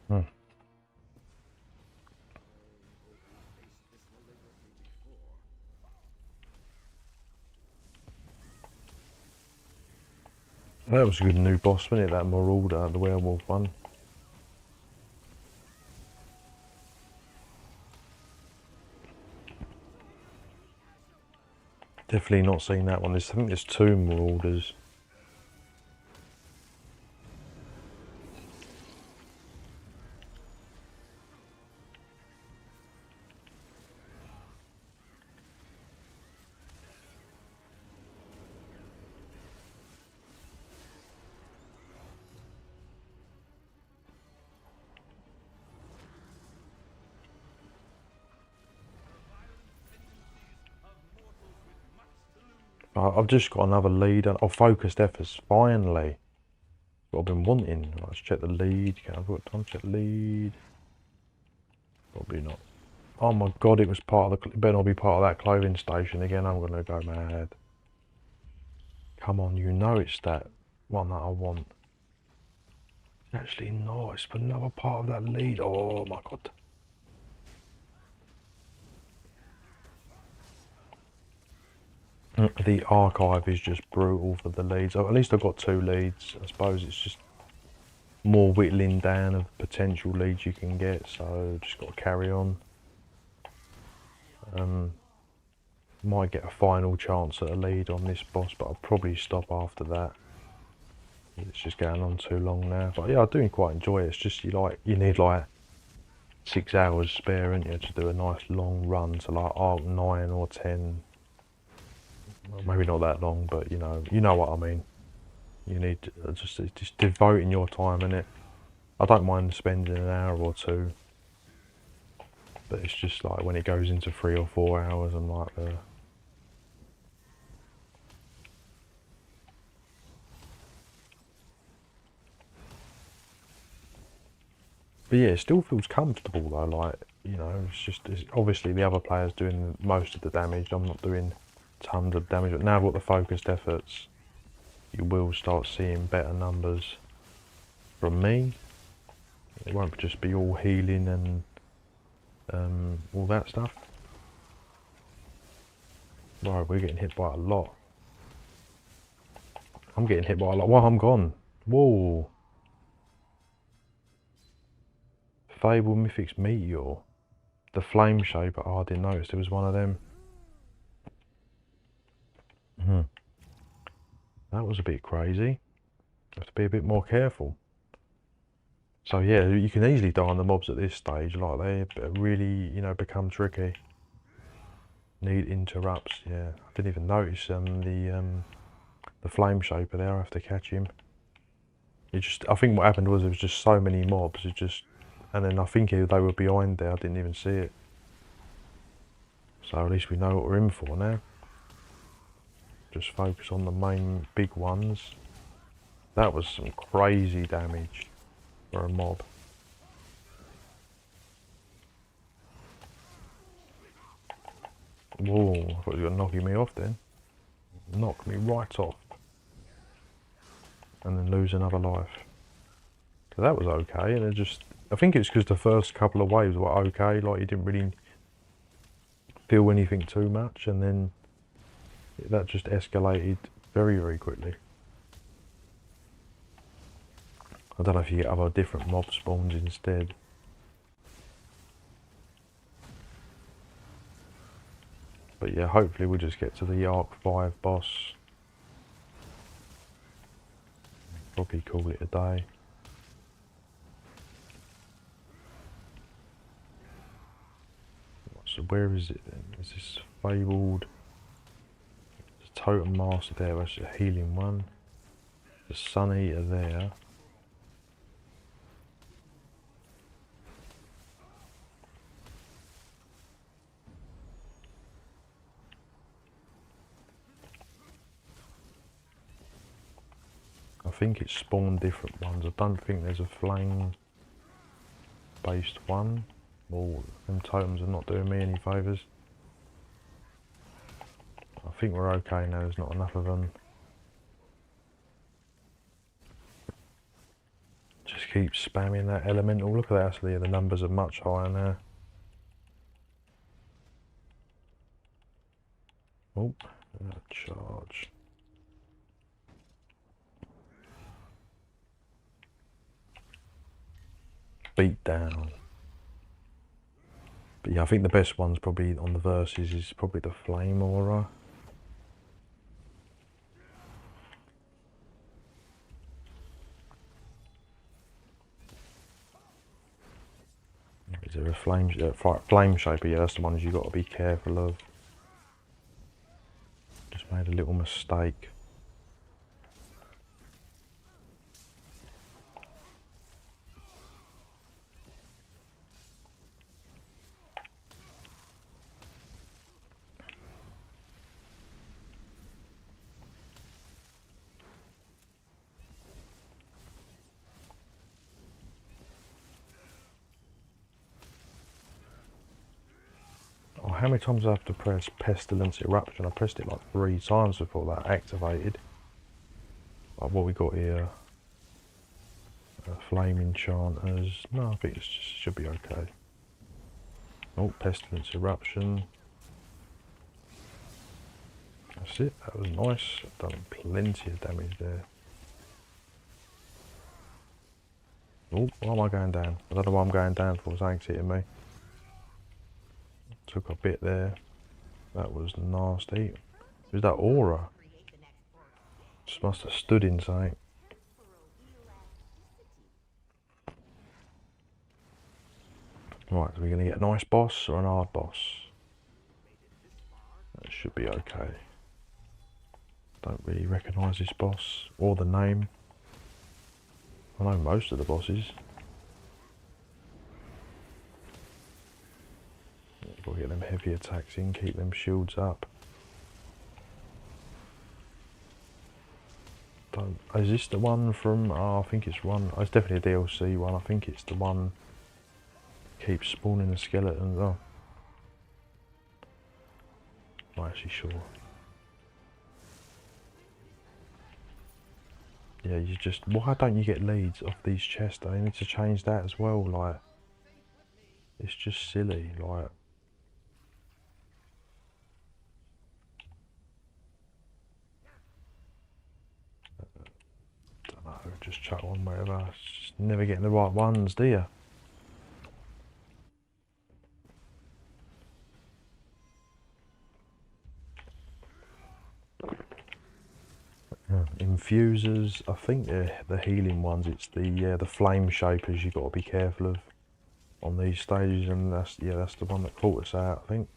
Hmm. That was a good new boss, wasn't it? That Marauder, the werewolf one. Definitely not seen that one. I think there's 2 Marauders. I've just got another lead. Oh, focused efforts, finally. What I've been wanting. Let's check the lead. Can I have got time to check the lead? Probably not. Oh my god, it was part of the. It better not be part of that clothing station again. I'm gonna go mad. Come on, you know it's that one that I want. Actually, no, it's another part of that lead. Oh my god. The archive is just brutal for the leads. At least I've got 2 leads. I suppose it's just more whittling down of potential leads you can get. So just got to carry on. Might get a final chance at a lead on this boss, but I'll probably stop after that. It's just going on too long now. But yeah, I do quite enjoy it. It's just you need like 6 hours spare, ain't you, to do a nice long run to like Arc 9 or 10. Well, maybe not that long, but you know what I mean. You need just devoting your time in it. I don't mind spending an hour or 2, but it's just like when it goes into 3 or 4 hours, I'm like, But yeah, it still feels comfortable though. Like, it's obviously the other player's doing most of the damage. I'm not doing tons of damage. But now I've got the focused efforts, you will start seeing better numbers from me. It won't just be all healing and all that stuff. Right, we're getting hit by a lot. I'm getting hit by a lot. Well, I'm gone. Whoa. Fable Mythic's Meteor. The Flame Shaper. Oh, I didn't notice there was one of them. That was a bit crazy. Have to be a bit more careful. So yeah, you can easily die on the mobs at this stage. Like, they really, you know, become tricky. Need interrupts. Yeah, I didn't even notice the Flame Shaper there. I have to catch him. I think what happened was there was just so many mobs. And then I think they were behind there. I didn't even see it. So at least we know what we're in for now. Just focus on the main big ones. That was some crazy damage for a mob. Whoa, I thought you were knocking me off then. Knock me right off. And then lose another life. So that was okay, and I think it's because the first couple of waves were okay, like you didn't really feel anything too much, and then that just escalated very, very quickly. I don't know if you get other different mob spawns instead. But yeah, hopefully we'll just get to the Arc 5 boss. Probably call it a day. So where is it then? Is this fabled? There's a totem master there, that's a healing one. The Sun Eater there. I think it's spawned different ones. I don't think there's a flame based one. Oh, them totems are not doing me any favours. I think we're okay now, there's not enough of them. Just keep spamming that elemental. Look at that, actually, the numbers are much higher now. Oh, charge. Beat down. But yeah, I think the best one's probably on the verses is probably the Flame Aura. Is there a flame shaper? Yeah, that's the ones you got to be careful of. Just made a little mistake. How many times do I have to press Pestilence Eruption? I pressed it like 3 times before that activated. Like what we got here. Flame Enchanters. No, I think it should be okay. Oh, Pestilence Eruption. That's it, that was nice. I've done plenty of damage there. Oh, why am I going down? I don't know why I'm going down for, something's hitting me. Took a bit there. That was nasty. Was that aura? Just must have stood in something. Right, are we going to get a nice boss or an hard boss? That should be okay. Don't really recognise this boss or the name. I know most of the bosses. We'll get them heavy attacks in, keep them shields up. Is this the one from, I think it's one, it's definitely a DLC one, I think it's the one keeps spawning the skeletons. Oh, I'm not actually sure. Yeah, you just, why don't you get leads off these chests? They need to change that as well, like, it's just silly, like. Don't know, just chuck on whatever, just never getting the right ones, do you? Infusers, I think they're the healing ones. It's the flame shapers you got to be careful of on these stages, and that's the one that caught us out, I think.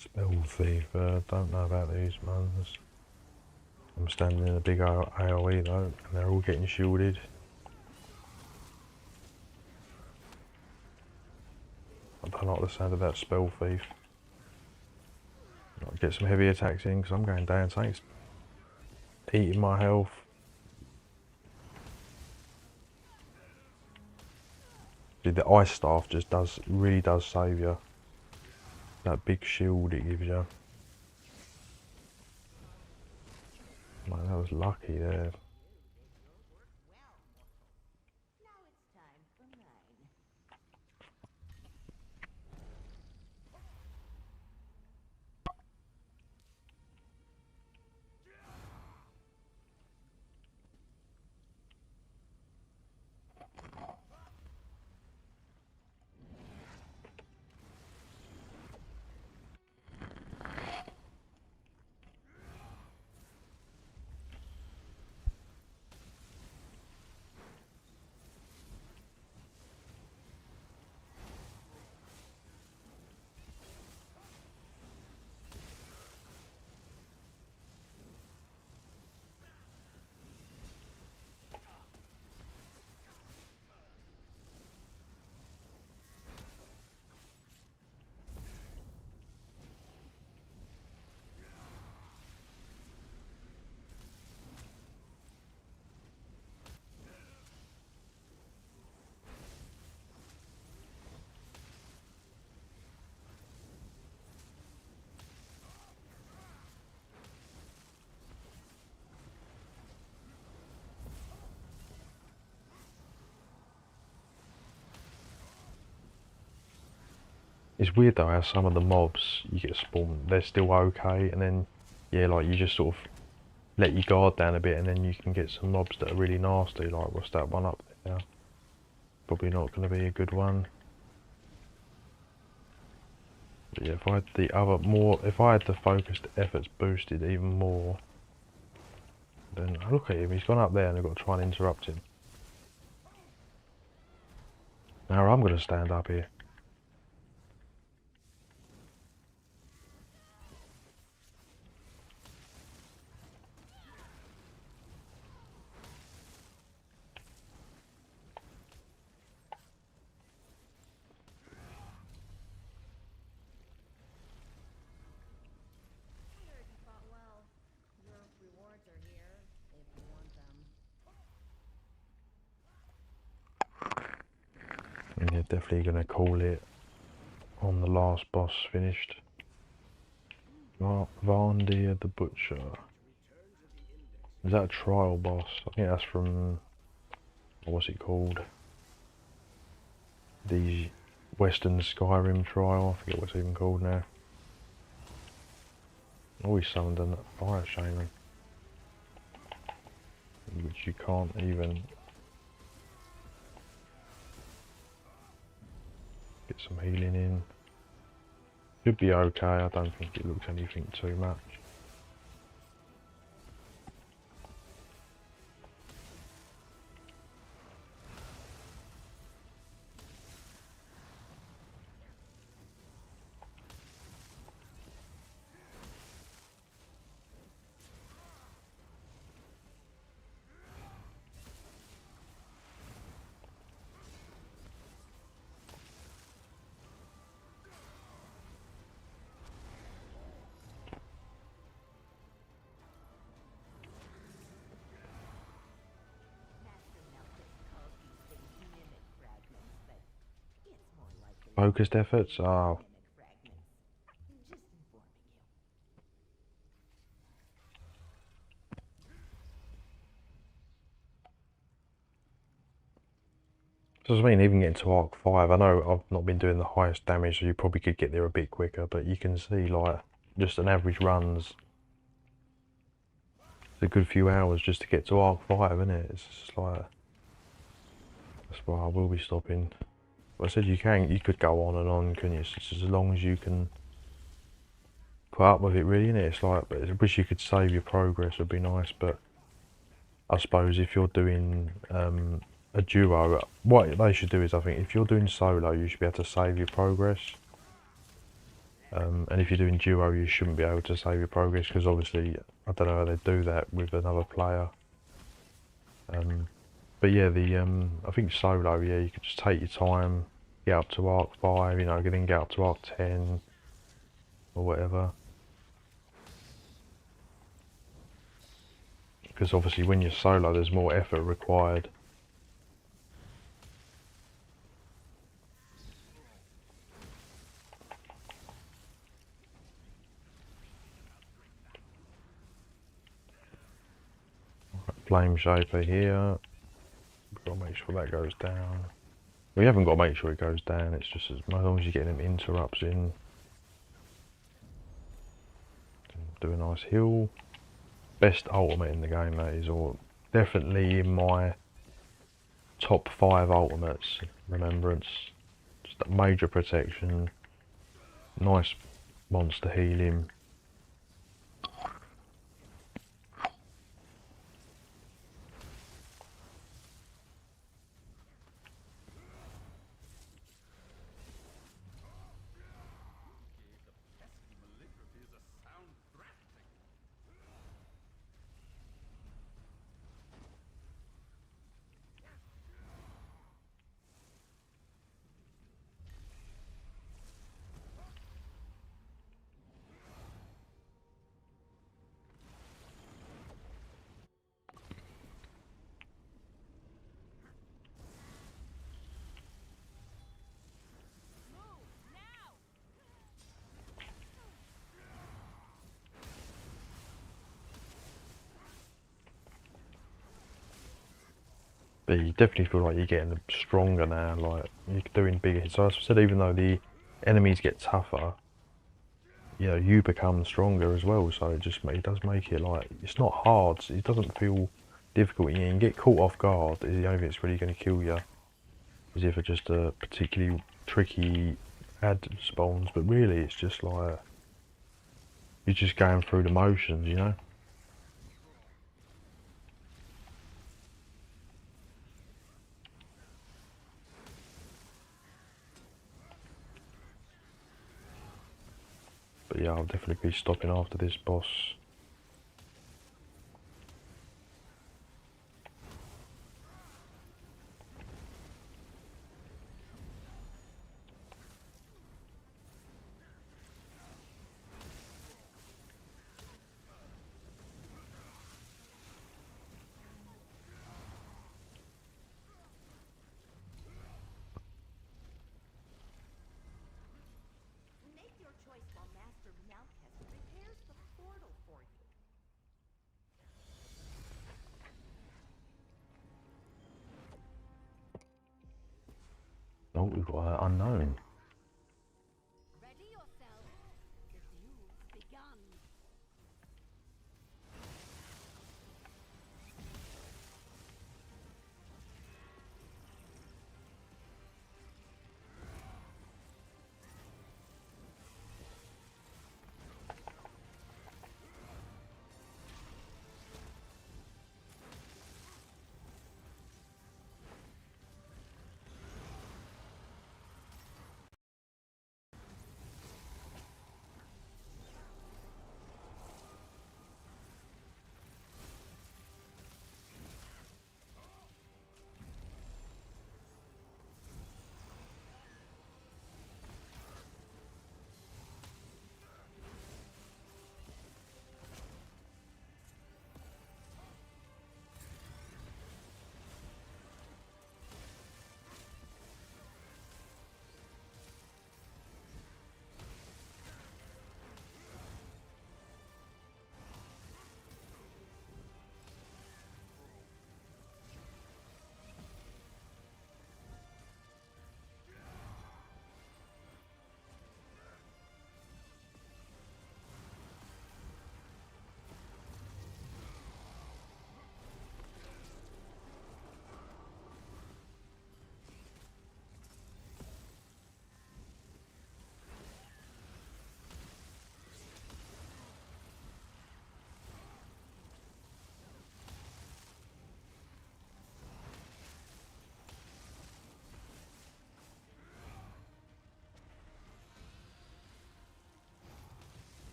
Spell thief, don't know about these ones. I'm standing in a big AoE though, and they're all getting shielded. I don't like the sound of that spell thief. I'll get some heavy attacks in because I'm going down. Something's eating my health. See, the ice staff just really does save you. That big shield it gives you. Man, that was lucky there. Now it's time for mine. It's weird though how some of the mobs you get spawned, they're still okay, and then yeah, like you just sort of let your guard down a bit, and then you can get some mobs that are really nasty. Like what's that one up there? Probably not going to be a good one. But yeah, if I had the other more, if I had the focused efforts boosted even more, then look at him. He's gone up there, and I've got to try and interrupt him. Now I'm going to stand up here. I heard you fought well. Your rewards are here, if you want them. And you're definitely going to call it on the last boss finished. Varndir the Butcher. Is that a trial boss? I think that's from, what's it called? The Western Skyrim trial. I forget what's even called now. Always summoned a fire shaman, which you can't even get some healing in. Should be okay. I don't think it looks anything too much. Focused efforts? Oh, Mimic fragments. Just informing you. so I mean, even getting to Arc 5, I know I've not been doing the highest damage, so you probably could get there a bit quicker, but you can see, like, just an average runs a good few hours just to get to Arc 5, isn't it? It's just like, that's why I will be stopping. But I said you could go on and on, couldn't you? It's just as long as you can put up with it, really, innit? It's like, but I wish you could save your progress, would be nice, but I suppose if you're doing a duo, what they should do is, I think, if you're doing solo, you should be able to save your progress. And if you're doing duo, you shouldn't be able to save your progress, because obviously, I don't know how they do that with another player. But yeah, I think solo, yeah, you could just take your time, get up to Arc 5, you know, then get up to Arc 10, or whatever. Because obviously when you're solo, there's more effort required. Flame Shaper here. We've got to make sure that goes down. We haven't got to make sure it goes down, it's just as long as you get them interrupts in. Do a nice heal. Best ultimate in the game, that is, or definitely in my top 5 ultimates. Remembrance. Just a major protection. Nice monster healing. But you definitely feel like you're getting stronger now, like you're doing bigger hits. So as I said, even though the enemies get tougher, you know, you become stronger as well. So it does make it like, it's not hard. It doesn't feel difficult. You can get caught off guard. The only thing that's really going to kill you is if it's just a particularly tricky ad spawns. But really, it's just like you're just going through the motions, you know. But yeah, I'll definitely be stopping after this boss. Make your choice while Master Malchus prepares the portal for you. Oh, we've got unknown. Ready yourself. The duel's begun.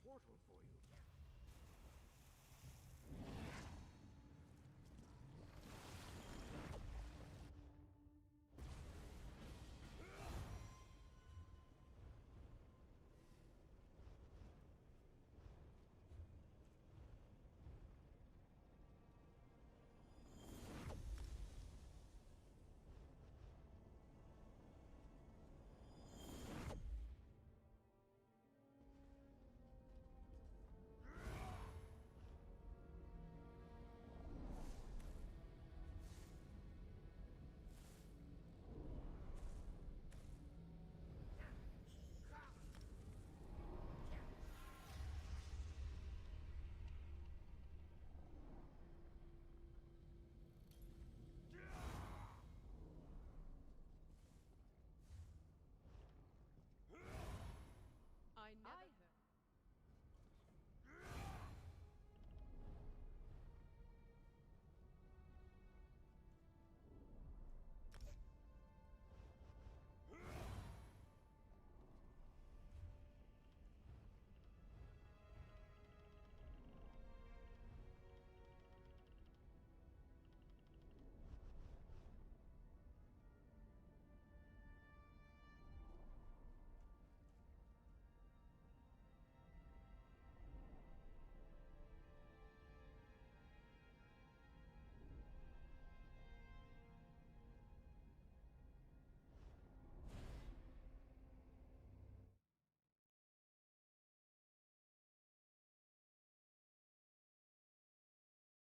portal for you.